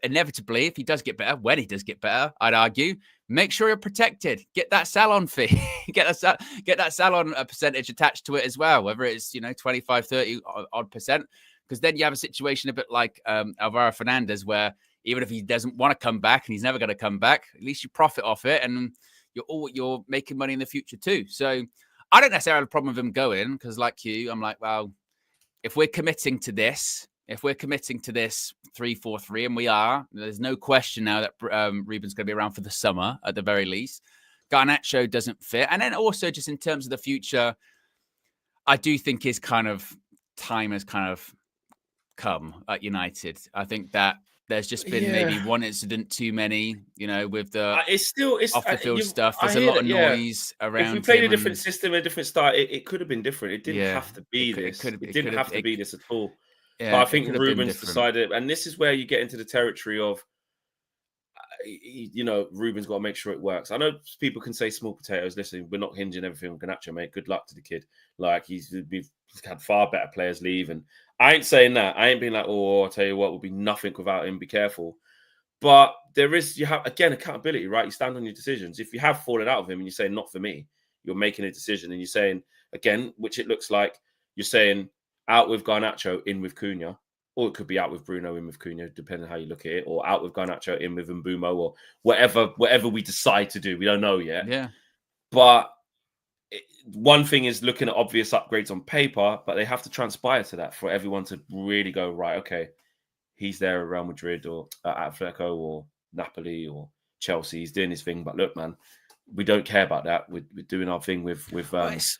B: inevitably, if he does get better, when he does get better, I'd argue, make sure you're protected. Get that salon fee. get that salon percentage attached to it as well, whether it's 25, 30 odd percent, because then you have a situation a bit like Bruno Fernandez, where even if he doesn't want to come back and he's never going to come back, at least you profit off it and you're making money in the future too. So I don't necessarily have a problem with him going, because like you, I'm like, well, if we're committing to this 3-4-3, and we are, there's no question now that Ruben's going to be around for the summer at the very least. Garnacho doesn't fit. And then also just in terms of the future, I do think his kind of time has kind of come at United. I think that there's just been maybe one incident too many, with the it's off the field stuff. There's a lot of noise around.
A: If we played a different system, a different style, it could have been different. It didn't have to be this. It didn't have to be this at all. Yeah, but I think Ruben's decided, and this is where you get into the territory of, Ruben's got to make sure it works. I know people can say small potatoes. Listen, we're not hinging everything on Garnacho, mate. Good luck to the kid. Like we've had far better players leave, and I ain't saying that. I ain't being like, I'll tell you what, we'll be nothing without him. Be careful. But you have again accountability, right? You stand on your decisions. If you have fallen out of him and you say not for me, you're making a decision, and you're saying again, which it looks like you're saying out with Garnacho, in with Cunha. Or it could be out with Bruno, in with Cunha, depending on how you look at it. Or out with Garnacho, in with Mbumo, or whatever we decide to do. We don't know yet.
B: Yeah.
A: But one thing is looking at obvious upgrades on paper, but they have to transpire to that for everyone to really go, right, okay, he's there at Real Madrid or at Atletico or Napoli or Chelsea. He's doing his thing. But look, man, we don't care about that. We're doing our thing with with our
B: It's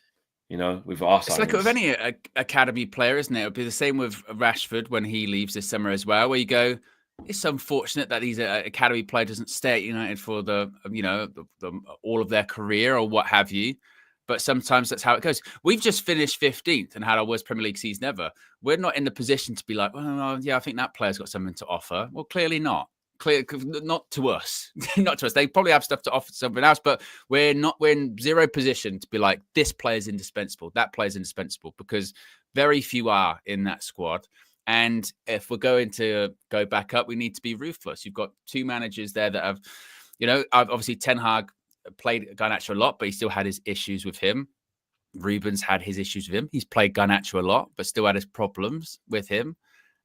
B: like with any academy player, isn't it? It'll be the same with Rashford when he leaves this summer as well, where you go, it's unfortunate that these academy player doesn't stay at United for the all of their career or what have you. But sometimes that's how it goes. We've just finished 15th and had our worst Premier League season ever. We're not in the position to be like, well, yeah, I think that player's got something to offer. Well, clearly not. Not to us. Not to us. They probably have stuff to offer to something else, but we're in zero position to be like, this player's indispensable, that player's indispensable, because very few are in that squad. And if we're going to go back up, we need to be ruthless. You've got two managers there that have, obviously Ten Hag played Garnacho a lot, but he still had his issues with him. Ruben's had his issues with him. He's played Garnacho a lot, but still had his problems with him.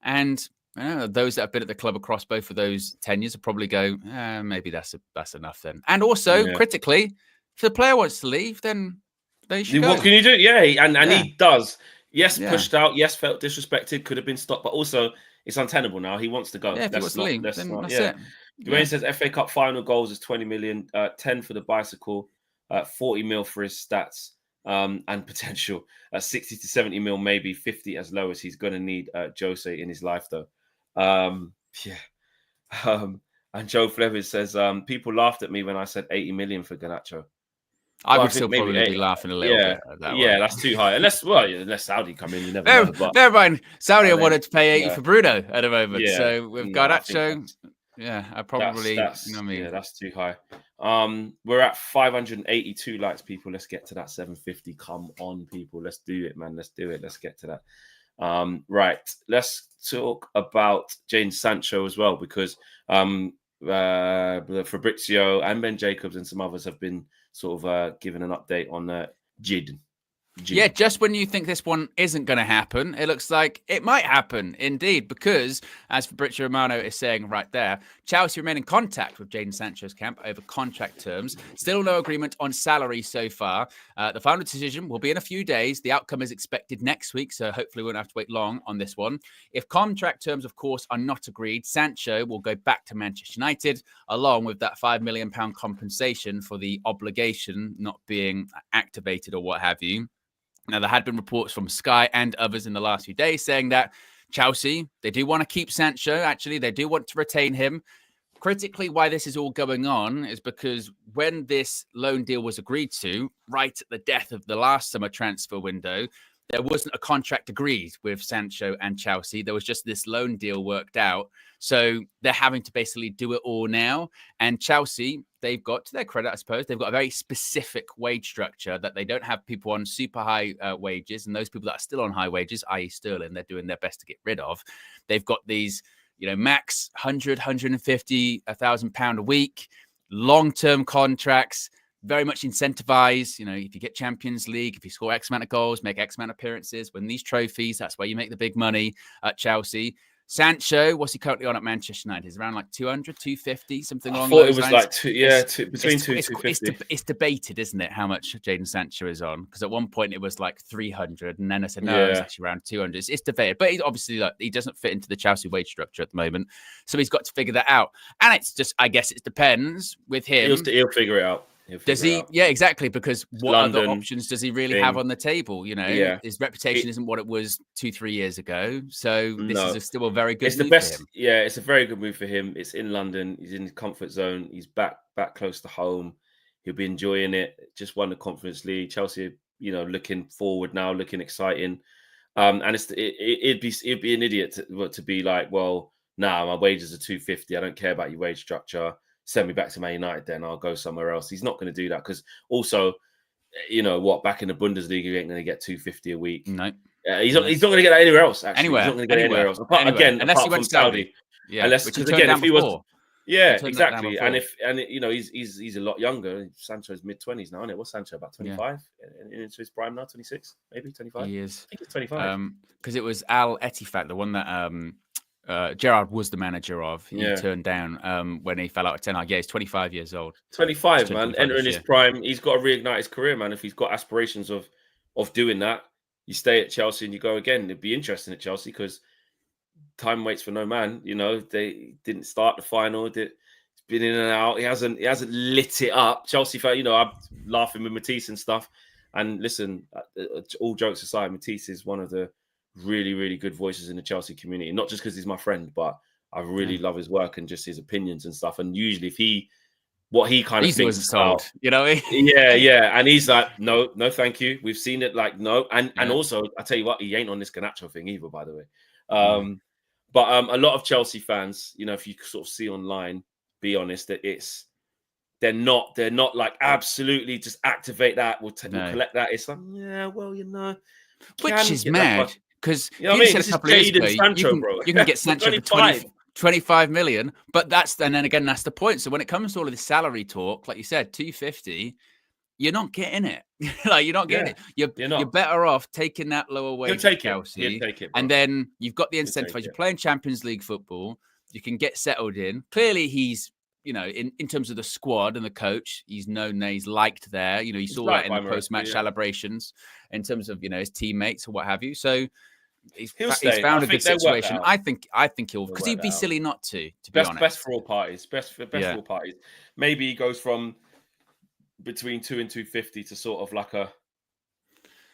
B: And those that have been at the club across both of those tenures will probably go, maybe that's enough then. And also, critically, if the player wants to leave, then they should go.
A: What can you do? Yeah, and he does. Yes, pushed out. Yes, felt disrespected. Could have been stopped, but also it's untenable now. He wants to go.
B: Yeah, if he wants to leave, then that's it.
A: Dwayne says FA Cup final goals is 20 million, 10 for the bicycle, 40 mil for his stats, and potential 60 to 70 mil, maybe 50 as low as he's going to need Jose in his life, though. And Joe Flevers says, people laughed at me when I said 80 million for Garnacho.
B: I would still probably be laughing a little bit at that one.
A: That's too high. Unless Saudi come in, you never know. But,
B: never mind. Saudi wanted to pay 80 for Bruno at the moment. So with Garnacho, I probably,
A: that's,
B: you know what I mean?
A: Yeah, that's too high. We're at 582 likes, people. Let's get to that 750. Come on, people. Let's do it, man. Let's do it. Let's get to that. Right. Let's talk about Jadon Sancho as well, because Fabrizio and Ben Jacobs and some others have been sort of given an update on Jadon.
B: Yeah, just when you think this one isn't going to happen, it looks like it might happen indeed, because as Fabrizio Romano is saying right there, Chelsea remain in contact with Jadon Sancho's camp over contract terms. Still no agreement on salary so far. The final decision will be in a few days. The outcome is expected next week, so hopefully we won't have to wait long on this one. If contract terms, of course, are not agreed, Sancho will go back to Manchester United, along with that £5 million compensation for the obligation not being activated or what have you. Now, there had been reports from Sky and others in the last few days saying that Chelsea, they do want to keep Sancho. Actually, they do want to retain him. Critically, why this is all going on is because when this loan deal was agreed to, right at the death of the last summer transfer window, there wasn't a contract agreed with Sancho and Chelsea. There was just this loan deal worked out. So they're having to basically do it all now. And Chelsea, they've got, to their credit, I suppose, they've got a very specific wage structure that they don't have people on super high wages. And those people that are still on high wages, i.e. Sterling, they're doing their best to get rid of. They've got these, max 100, 150, £1,000 a week, long-term contracts, very much incentivized. If you get Champions League, if you score X amount of goals, make X amount of appearances, win these trophies, that's where you make the big money at Chelsea. Sancho, what's he currently on at Manchester United? Is around like 200, 250, something along those lines? I thought it was like between 250. It's debated, isn't it, how much Jadon Sancho is on? Because at one point it was like 300, and then I said, no, it's actually around 200. It's debated. But obviously, he doesn't fit into the Chelsea wage structure at the moment. So he's got to figure that out. And it's just, I guess it depends with him.
A: He'll figure it out.
B: Does he? Yeah, exactly. Because what other options does he really have on the table? His reputation isn't what it was 2-3 years ago. So this is still a very good move for him.
A: Yeah, it's a very good move for him. It's in London. He's in his comfort zone. He's back close to home. He'll be enjoying it. Just won the Conference League. Chelsea, looking forward now, looking exciting. And it'd be an idiot to be like, well, nah, my wages are 250. I don't care about your wage structure. Send me back to Man United, then I'll go somewhere else. He's not going to do that, because also, back in the Bundesliga, he ain't going to get 250 a week.
B: No,
A: he's not going to get that anywhere else. Actually,
B: anywhere,
A: he's not going to get anywhere else.
B: Unless he went
A: from Saudi.
B: Yeah,
A: unless
B: because again, if he was,
A: exactly. And he's a lot younger. Sancho's mid-20s now, isn't it? What's Sancho, about 25? Into his prime now, 26, maybe 25.
B: He is.
A: I think it's 25.
B: Because it was Al Ettifaq, the one that Gerrard was the manager of. He turned down when he fell out of Ten Hag. Yeah, he's 25 years old.
A: 25, man. Entering his prime. He's got to reignite his career, man. If he's got aspirations of doing that, you stay at Chelsea and you go again. It'd be interesting at Chelsea, because time waits for no man. They didn't start the final. It's been in and out. He hasn't lit it up. Chelsea fan, I'm laughing with Matisse and stuff. And listen, all jokes aside, Matisse is one of the really, really good voices in the Chelsea community. Not just because he's my friend, but I really love his work and just his opinions and stuff. And usually, what he kind of thinks about, and he's like, no, thank you. We've seen it, like, no, and also, I tell you what, he ain't on this Garnacho thing either, by the way. But a lot of Chelsea fans, if you sort of see online, be honest, that they're not like absolutely just activate that. We'll collect that. It's like,
B: which is mad. Because
A: said a couple of years ago,
B: you can get Sancho for 25 million, but that's the point. So when it comes to all of this salary talk, like you said, 250, you're not getting it. Like, you're not getting it. You're better off taking that lower wage at Chelsea.
A: He'll take it, bro.
B: And then you've got the incentive. You're playing Champions League football. You can get settled in. Clearly, he's, in terms of the squad and the coach, he's known that he's liked there. You saw that in the post-match celebrations in terms of, his teammates or what have you. So he's found a good situation. I think he'll, because he'd be silly not to be honest.
A: Best for all parties. Best for all parties. Maybe he goes from between 2 and 250 to sort of like a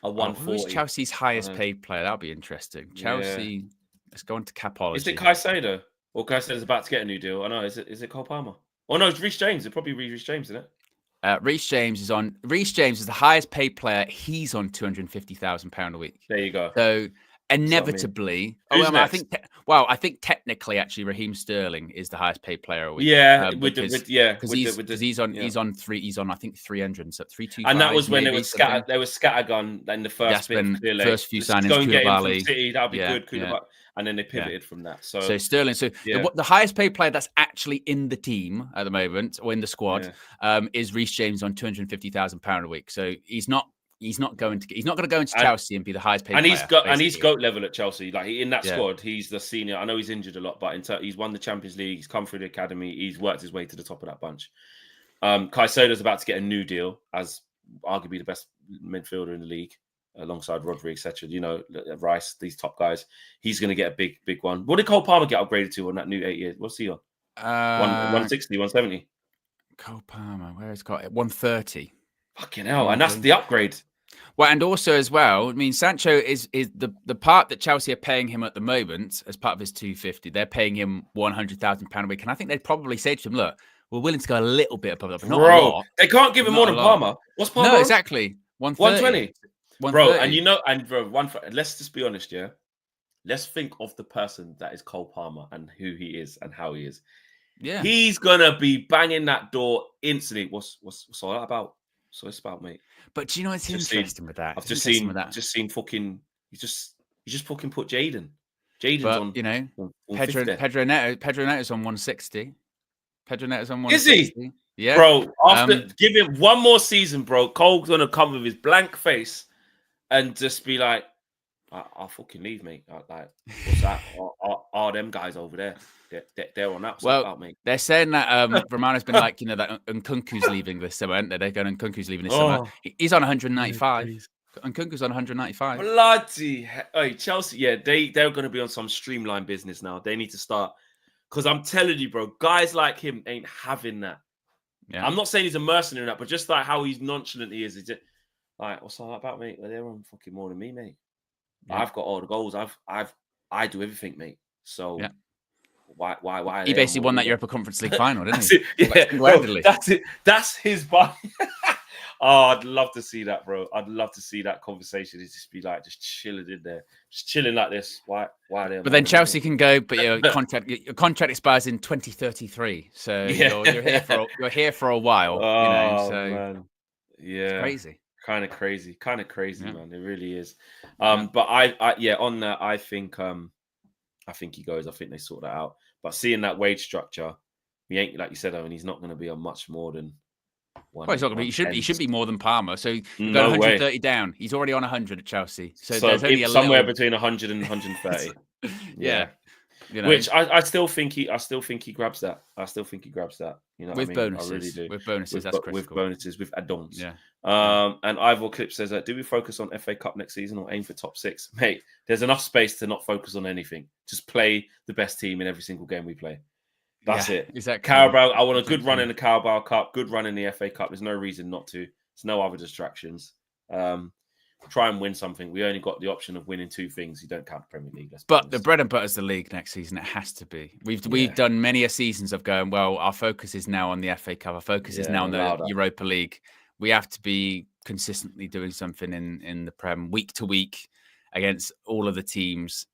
A: 140.
B: Who's Chelsea's highest paid player? That'll be interesting. Chelsea, let's go into capology.
A: Is it Caicedo? Or Caicedo's about to get a new deal? I know. Is it Cole Palmer? Oh no, it's Reece James. It probably Reece James, isn't it?
B: Reece James is the highest paid player. He's on £250,000 a week.
A: There you go.
B: So inevitably, I think technically, actually, Raheem Sterling is the highest paid player a week.
A: Yeah,
B: because he's on I think 300, so 325.
A: And that was when there was scattergun in the first
B: few signings.
A: Go and get him from City. That'll be good. And then they pivoted from that. So
B: Sterling. So the highest paid player that's actually in the team at the moment or in the squad is Reece James on £250,000 a week. So he's not going to go into Chelsea and be the highest paid player.
A: And he's GOAT level at Chelsea. Like in that squad, he's the senior. I know he's injured a lot, but he's won the Champions League. He's come through the academy. He's worked his way to the top of that bunch. Caicedo's about to get a new deal as arguably the best midfielder in the league, alongside Rodri, etc. Rice, these top guys. He's going to get a big one. What did Cole Palmer get upgraded to on that new 8 years? What's he on? 160, 170.
B: Cole Palmer, where has got it? 130.
A: Fucking hell, and that's the upgrade.
B: Well, and also as well, I mean, Sancho is the part that Chelsea are paying him at the moment as part of his 250. They're paying him £100,000 a week, and I think they'd probably say to him, "Look, we're willing to go a little bit above that, but not a lot."
A: They can't give him more than Palmer. What's Palmer?
B: No, exactly 120.
A: Bro, and let's just be honest, yeah. Let's think of the person that is Cole Palmer and who he is and how he is.
B: Yeah,
A: he's gonna be banging that door instantly. What's all that about? So it's about, mate.
B: But do you know what's interesting with that?
A: I've just seen fucking. You just fucking put Jaden. Jaden's on.
B: Pedro Neto's on 160. Pedro Neto's on 160.
A: Is he?
B: Yeah,
A: bro. After give him one more season, bro. Cole's gonna come with his blank face and just be like, "I'll fucking leave, mate." Like, what's that? Are them guys over there? They're on that.
B: Well,
A: about, mate.
B: They're saying that Romano's been like, that Nkunku's leaving this summer, aren't they? They're going Nkunku's leaving this summer. He's on 195. Nkunku's on 195.
A: Bloody hey, Chelsea, they're going to be on some streamlined business now. They need to start, because I'm telling you, bro, guys like him ain't having that. Yeah. I'm not saying he's a mercenary in that, but just like how he's nonchalant he is. It's just, like, what's all that about, mate? Well, they're on fucking more than me, mate. Yeah. I've got all the goals. I do everything, mate. So. Yeah. Why?
B: He basically won that Europa Conference League final, didn't
A: he? Bro, that's it. That's his body. Oh, I'd love to see that, bro. I'd love to see that conversation. It's just be like just chilling in there, just chilling like this. Why?
B: But then Chelsea can go, but your contract expires in 2033, so you're here for a while.
A: Man. Yeah,
B: it's crazy.
A: Kind of crazy, man. It really is. But on that, I think he goes. I think they sort that out. But seeing that wage structure, he ain't, like you said, I mean, he's not going to be on much more than one.
B: Well, he's not going to be. He should be more than Palmer. So you've got 130 down. He's already on 100 at Chelsea. So there's only
A: somewhere between 100 and 130.
B: Yeah.
A: Which I still think he grabs that.
B: With bonuses. I really do. With bonuses, that's critical.
A: With bonuses, with add-ons.
B: Yeah.
A: And Ivor Clip says, do we focus on FA Cup next season or aim for top 6? Mate, there's enough space to not focus on anything. Just play the best team in every single game we play. That's it.
B: Exactly.
A: Carabao, I want a good run in the Carabao Cup, good run in the FA Cup. There's no reason not to. There's no other distractions. Try and win something. We only got the option of winning 2 things. You don't count the Premier League.
B: But the bread and butter is the league next season. It has to be. We've done many seasons of going, well, our focus is now on the FA Cup. Our focus is now on the Europa League. We have to be consistently doing something in the Prem week to week against all of the teams,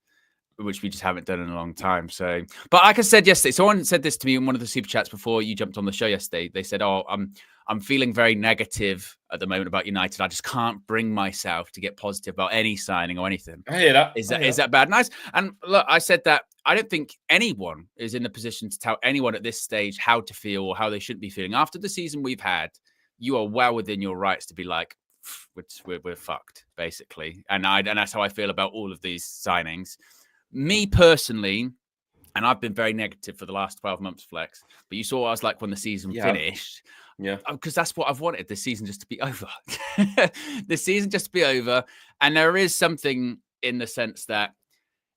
B: which we just haven't done in a long time. So, but like I said yesterday, someone said this to me in one of the super chats before you jumped on the show yesterday. They said, I'm feeling very negative at the moment about United. I just can't bring myself to get positive about any signing or anything.
A: I hear that.
B: Is that bad? Nice. And look, I said that I don't think anyone is in a position to tell anyone at this stage how to feel or how they should be feeling. After the season we've had, you are well within your rights to be like, we're fucked, basically. And that's how I feel about all of these signings. Me personally, and I've been very negative for the last 12 months, Flex, but you saw what I was like when the season finished.
A: Yeah.
B: Because that's what I've wanted, the season just to be over. The season just to be over. And there is something in the sense that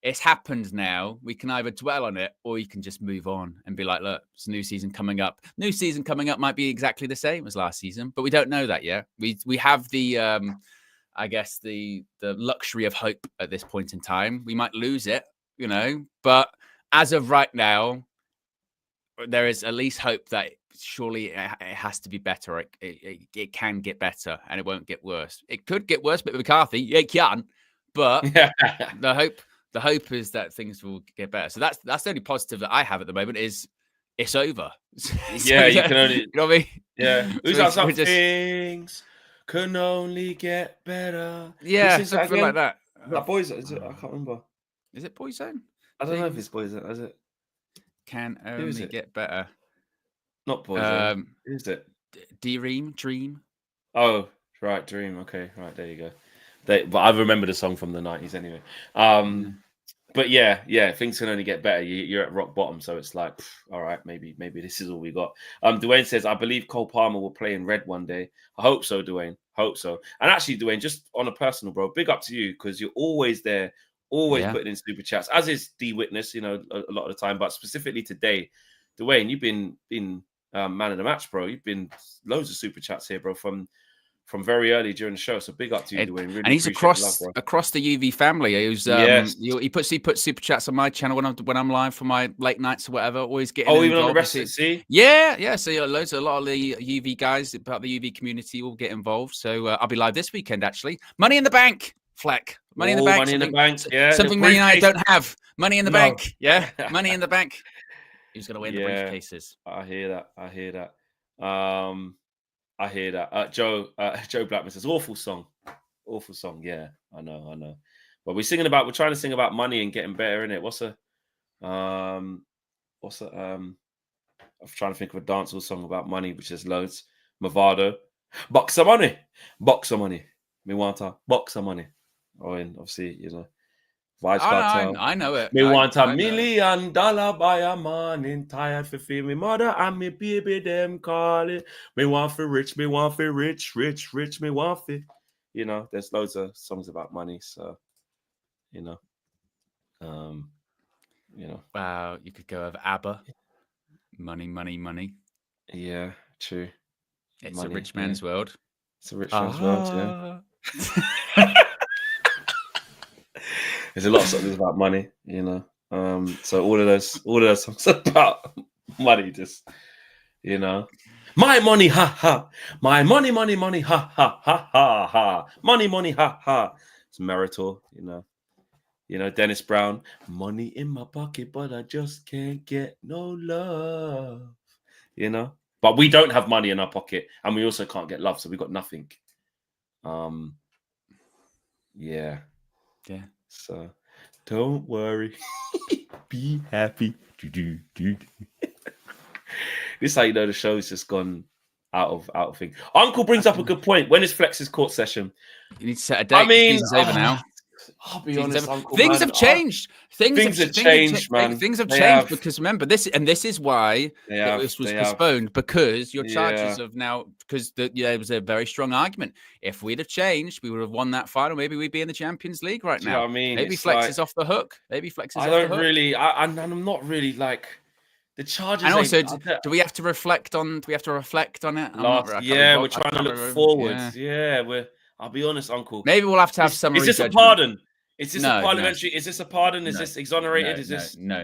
B: it's happened now. We can either dwell on it or you can just move on and be like, look, it's a new season coming up. New season coming up might be exactly the same as last season, but we don't know that yet. We have the, I guess, the luxury of hope at this point in time. We might lose it, but as of right now, there is at least hope that surely it has to be better. It can get better and it won't get worse. It could get worse, but with McCarthy, it can. But the hope is that things will get better. So that's the only positive that I have at the moment is it's over.
A: Yeah, you can only,
B: you know what I mean?
A: Yeah. Who's that? Some things can only get better.
B: Yeah, something like that.
A: That Boyzone, is it? I can't remember.
B: Is it Boyzone?
A: I don't know if it's Boyzone. Is it?
B: Can only get better.
A: Not Boyzone. Is it?
B: Dream.
A: Oh, right, Dream. Okay, right, there you go. But I remember the song from the 90s anyway. But yeah, things can only get better. You're at rock bottom, so it's like, all right, maybe this is all we got. Dwayne says, I believe Cole Palmer will play in red one day. I hope so, Dwayne. Hope so. And actually, Dwayne, just on a personal, bro, big up to you because you're always there, always putting in super chats, as is D Witness, a lot of the time. But specifically today, Dwayne, you've been man of the match, bro. You've been loads of super chats here, bro, from very early during the show. So big up to you, Dwayne. Really,
B: and he's across the UV family. Who's he puts super chats on my channel when I'm live for my late nights or whatever. Always getting
A: even on the rest of it. See,
B: So a lot of the UV guys, part of the UV community, will get involved. So I'll be live this weekend actually. Money in the Bank, Fleck. Money in the Bank.
A: Money in the Bank. Yeah,
B: something Man United don't have. Money in the Bank. Yeah, Money in the Bank. Who's going to win the briefcases?
A: I hear that. I hear that. Joe Blackman says, awful song. Yeah, I know. But we're trying to sing about money and getting better in it. I'm trying to think of a dancehall song about money, which is loads. Movado. Box of money. Me want a box of money. And obviously, Vibes Cartel.
B: I know it.
A: Me want $1 million by a morning, tired for feed me mother and me baby them calling. Me want for rich, me want for rich, me want for. There's loads of songs about money, so
B: Wow, you could go over ABBA. Money.
A: Yeah, true.
B: It's money, a rich man's world.
A: It's a rich man's world, yeah. There's a lot of songs about money, So all of those songs about money, just my money, ha ha, my money, ha ha ha ha ha, money, ha ha. It's Meritor, Dennis Brown, money in my pocket, but I just can't get no love, But we don't have money in our pocket, and we also can't get love, so we got nothing. Yeah. So don't worry, be happy. This is how you know the show's just gone out of thing. Uncle brings up a good point. When is Flex's court session?
B: You need to set a date. Season's over now.
A: I'll be honest, Uncle,
B: things have changed. Things have changed, man. Things have changed because remember this is why this was postponed because your charges have now because there was a very strong argument. If we'd have changed, we would have won that final. Maybe we'd be in the Champions League right now.
A: You know what I mean?
B: Maybe Flex is off the hook.
A: I'm not really like the charges.
B: And also, do we have to reflect on? Do we have to reflect on it?
A: We're trying to look forward. I'll be honest, Uncle.
B: Maybe we'll have to have some.
A: Is this a pardon? Is this a parliamentary? Is this a pardon? Is this exonerated?
B: No.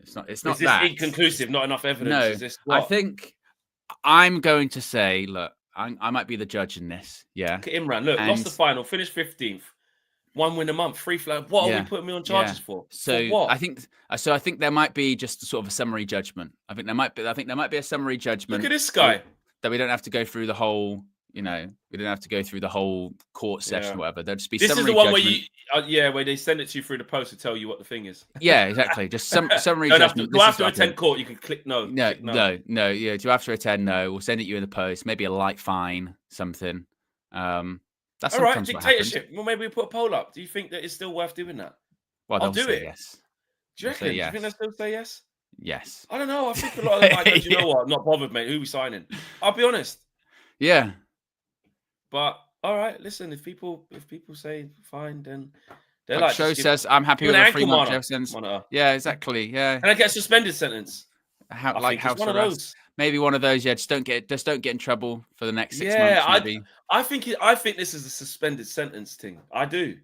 B: It's not. It's not.
A: Is this inconclusive? Not enough evidence?
B: No.
A: Is this what?
B: I think I'm going to say, look, I might be the judge in this. Yeah.
A: Look at Imran. Look, lost the final, finished 15th. 1 win a month, free flag. What are we putting me on charges for?
B: So
A: for what?
B: I think there might be just sort of a summary judgment. I think there might be a summary judgment.
A: Look at this guy.
B: That we don't have to go through the whole, We didn't have to go through the whole court session or whatever. There'd just be
A: this
B: summary
A: is the one
B: judgment.
A: where they send it to you through the post to tell you what the thing is.
B: Yeah, exactly. Just summary
A: Don't
B: judgment.
A: do I have to attend court? You can click no.
B: No.
A: Click no.
B: Yeah, do you have to attend? No. We'll send it you in the post. Maybe a light fine, something. That's
A: all right. Dictatorship. Well, maybe we put a poll up. Do you think that it's still worth doing that?
B: Well,
A: I'll do it.
B: Yes.
A: Do you reckon? Do you think they'll still say yes?
B: Yes.
A: I don't know. I think a lot of them might go, do you know what? I'm not bothered, mate. Who are we signing? I'll be honest.
B: Yeah.
A: But all right, listen. If people say fine, then they're
B: like Show says, I'm happy with a 3-month jail sentence. Yeah, exactly. Yeah.
A: And I get a suspended sentence.
B: House
A: one
B: arrest.
A: Of those.
B: Maybe one of those. Yeah, just don't get in trouble for the next 6 months. Maybe.
A: I think this is a suspended sentence thing. I do.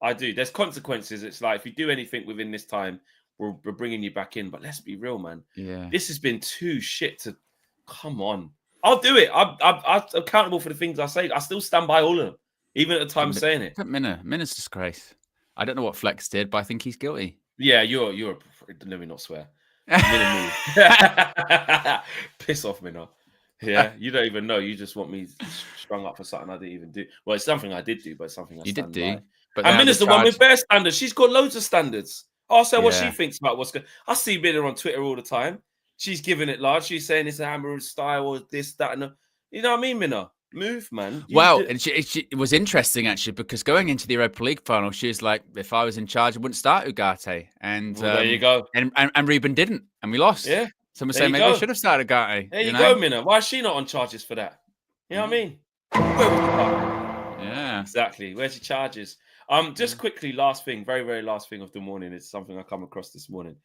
A: There's consequences. It's like if you do anything within this time, we're bringing you back in. But let's be real, man.
B: Yeah.
A: This has been too shit to. Come on. I'll do it. I'm accountable for the things I say. I still stand by all of them, even at the time of saying it.
B: Minna's disgrace. I don't know what Flex did, but I think he's guilty.
A: Yeah, you're. Let me not swear. Piss off, Minna. Yeah, you don't even know. You just want me strung up for something I didn't even do. Well, it's something I did do, but it's something I stand by. But and Minna's the one with bare standards. She's got loads of standards. I'll say what she thinks about what's good. I see Minna on Twitter all the time. She's giving it large. She's saying it's a Hammer style or this, that, and you know what I mean, Minna? Move, man.
B: And it was interesting, actually, because going into the Europa League final, she was like, if I was in charge, I wouldn't start Ugarte. And
A: there you go.
B: And Ruben didn't, and we lost.
A: Yeah.
B: Someone saying maybe I should have started Ugarte.
A: There you go, Minna. Why is she not on charges for that? You know what I mean?
B: Yeah.
A: Exactly. Where's your charges? Just quickly, last thing, very, very last thing of the morning. It's something I come across this morning.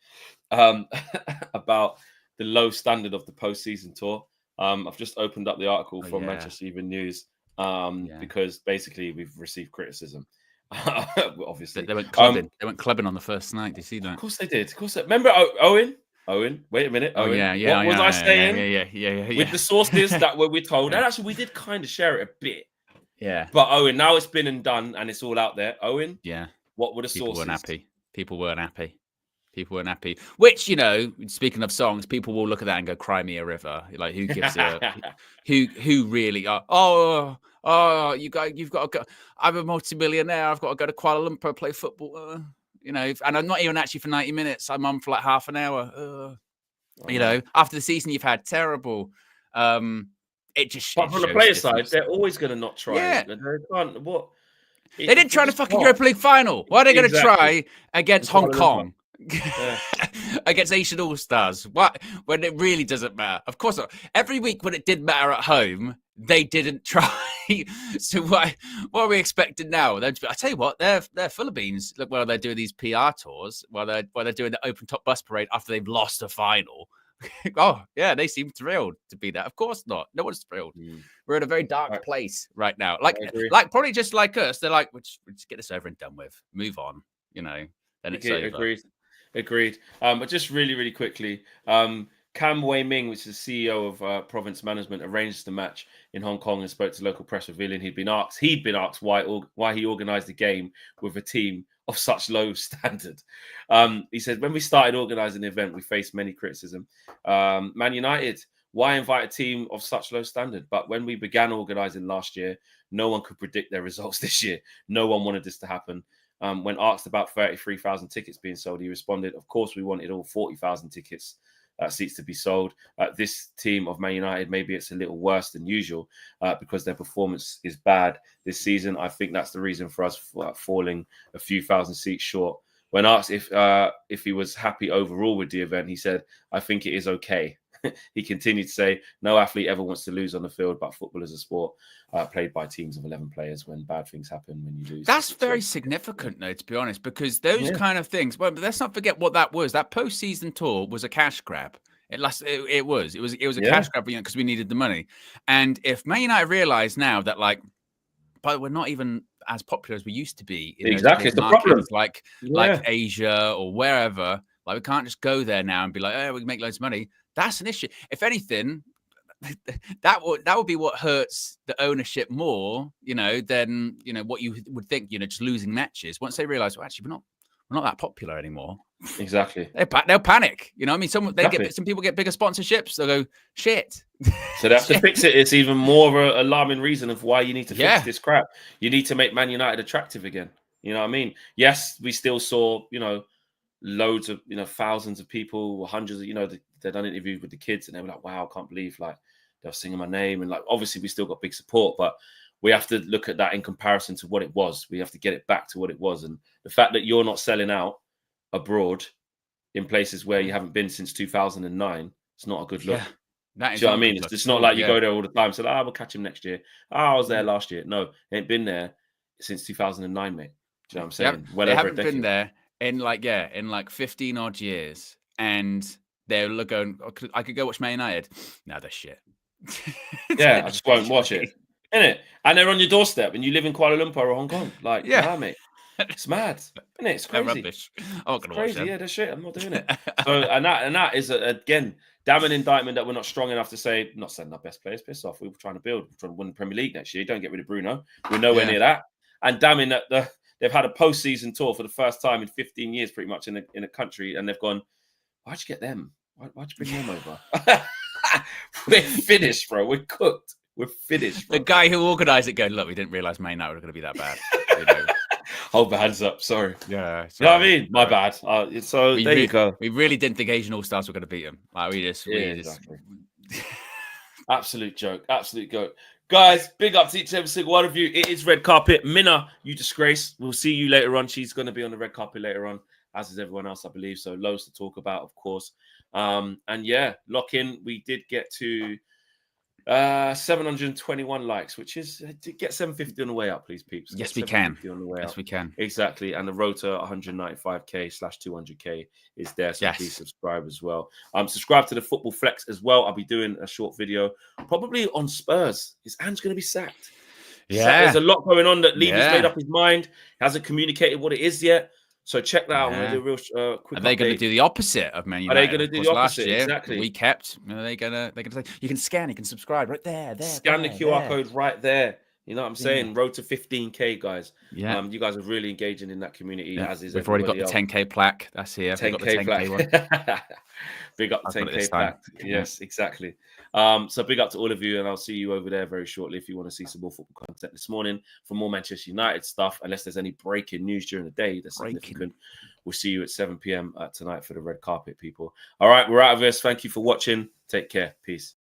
A: About the low standard of the postseason tour. I've just opened up the article from Manchester Evening News because basically we've received criticism. Obviously,
B: they went clubbing. They went clubbing on the first night. Do you see that?
A: Of course they did. Of course. Remember Owen? Wait a minute. Owen. What was I saying?
B: Yeah.
A: With the sources that we're told, and actually we did kind of share it a bit.
B: Yeah.
A: But Owen, now it's been and done, and it's all out there. Owen.
B: Yeah.
A: What were the sources?
B: People weren't happy. Which, speaking of songs, people will look at that and go, "Cry me a river." Like, who gives who really? You've got to go. I'm a multimillionaire. I've got to go to Kuala Lumpur play football. And I'm not even actually for 90 minutes. I'm on for like half an hour. After the season you've had, terrible. It just.
A: But from the player side, they're always going to not try.
B: Yeah.
A: They can't. What?
B: They didn't try the fucking Europa League final. Why are they going to try against Hong Kong? Against Asian All-Stars? What? When it really doesn't matter. Of course not. Every week when it did matter at home, they didn't try. So what are we expecting now? I tell you what, they're full of beans. Look, while they're doing these PR tours, while they're doing the open top bus parade after they've lost a final. Oh yeah, they seem thrilled to be there. Of course not. No one's thrilled. We're in a very dark place right now. Like probably just like us. They're like, we'll just get this over and done with. Move on. Then it's over.
A: Agreed. But just really, really quickly, Cam Wei Ming, which is the CEO of Province Management, arranged the match in Hong Kong and spoke to local press, revealing he'd been asked why he organised the game with a team of such low standard. He said, when we started organising the event, we faced many criticism. Man United, why invite a team of such low standard? But when we began organising last year, no one could predict their results this year. No one wanted this to happen. When asked about 33,000 tickets being sold, he responded, of course, we wanted all 40,000 seats to be sold. This team of Man United, maybe it's a little worse than usual because their performance is bad this season. I think that's the reason for us falling a few thousand seats short. When asked if he was happy overall with the event, he said, I think it is okay. He continued to say, no athlete ever wants to lose on the field, but football is a sport played by teams of 11 players. When bad things happen, when you lose.
B: That's very significant, though, to be honest, because those kind of things, well, let's not forget what that was. That postseason tour was a cash grab. It was a cash grab because we needed the money. And if Man United realize now that, but we're not even as popular as we used to be. In
A: exactly, it's the problem.
B: Like Asia or wherever. Like, we can't just go there now and be like, oh, we can make loads of money. That's an issue. If anything, that would be what hurts the ownership more, than what you would think, just losing matches. Once they realize, well, actually, we're not that popular anymore.
A: Exactly.
B: They'll panic. You know what I mean? Some people get bigger sponsorships. They'll go, shit.
A: So they have to fix it. It's even more of an alarming reason of why you need to fix this crap. You need to make Man United attractive again. You know what I mean? Yes, we still saw, loads of, thousands of people, hundreds of, they done interviews with the kids and they were like, wow, I can't believe like they're singing my name. And like, obviously we still got big support, but we have to look at that in comparison to what it was. We have to get it back to what it was. And the fact that you're not selling out abroad in places where you haven't been since 2009, it's not a good look.
B: Do
A: you know what I mean? It's not like you go there all the time. So we'll catch him next year. I was there last year. No, ain't been there since 2009, mate. Do you know what I'm saying?
B: Well, they haven't been there in like 15 odd years, and they're going, I could go watch Man United. No, they're shit.
A: I just won't watch it. Innit? And they're on your doorstep and you live in Kuala Lumpur or Hong Kong. Like, nah, mate. It's mad. Innit? It's crazy.
B: Rubbish. I'm not gonna watch them.
A: Yeah, they're shit. I'm not doing it. So and that is again damning indictment that we're not strong enough to say, not sending our best players, piss off. We were trying to build, we're trying to win the Premier League next year. Don't get rid of Bruno. We're nowhere near that. And damning that they've had a postseason tour for the first time in 15 years, pretty much in a country, and they've gone, why'd you get them? Why'd you bring them over? We're finished, bro. We're cooked. We're finished. Bro.
B: The guy who organised it going, look, we didn't realise Man United were going to be that bad.
A: Hold my hands up. Sorry.
B: Yeah.
A: You know what I mean? My bad. So there you go.
B: We really didn't think Asian All-Stars were going to beat them. Like
A: exactly. Absolute joke. Absolute joke. Guys, big up to each and every single one of you. It is red carpet. Minna, you disgrace. We'll see you later on. She's going to be on the red carpet later on, as is everyone else, I believe. So loads to talk about, of course. And lock in. We did get to 721 likes, which is get 750 on the way up, please, peeps.
B: Yes, we can.
A: On the way
B: yes,
A: up.
B: we can.
A: Exactly. And the road to 195k/200k is there. So please subscribe as well. Subscribe to the Football Flex as well. I'll be doing a short video, probably on Spurs. Is Ange going to be sacked?
B: Yeah.
A: There's a lot going on that Levy's made up his mind. Hasn't communicated what it is yet. So check that out. I'm going to do a real quick.
B: Are they going to do the opposite of Man United?
A: Are they going to do the opposite?
B: Last year,
A: exactly.
B: We kept. Are they going to say you can scan, you can subscribe right there.
A: Scan the QR code right there. You know what I'm saying? Road to 15k, guys. Yeah. You guys are really engaging in that community, as is
B: We've already got the 10k plaque. That's here.
A: 10k plaque. Big up the 10k plaque. Yes, exactly. So big up to all of you, and I'll see you over there very shortly if you want to see some more football content this morning for more Manchester United stuff. Unless there's any breaking news during the day that's significant, we'll see you at 7 p.m. tonight for the red carpet, people. All right, we're out of this. Thank you for watching. Take care. Peace.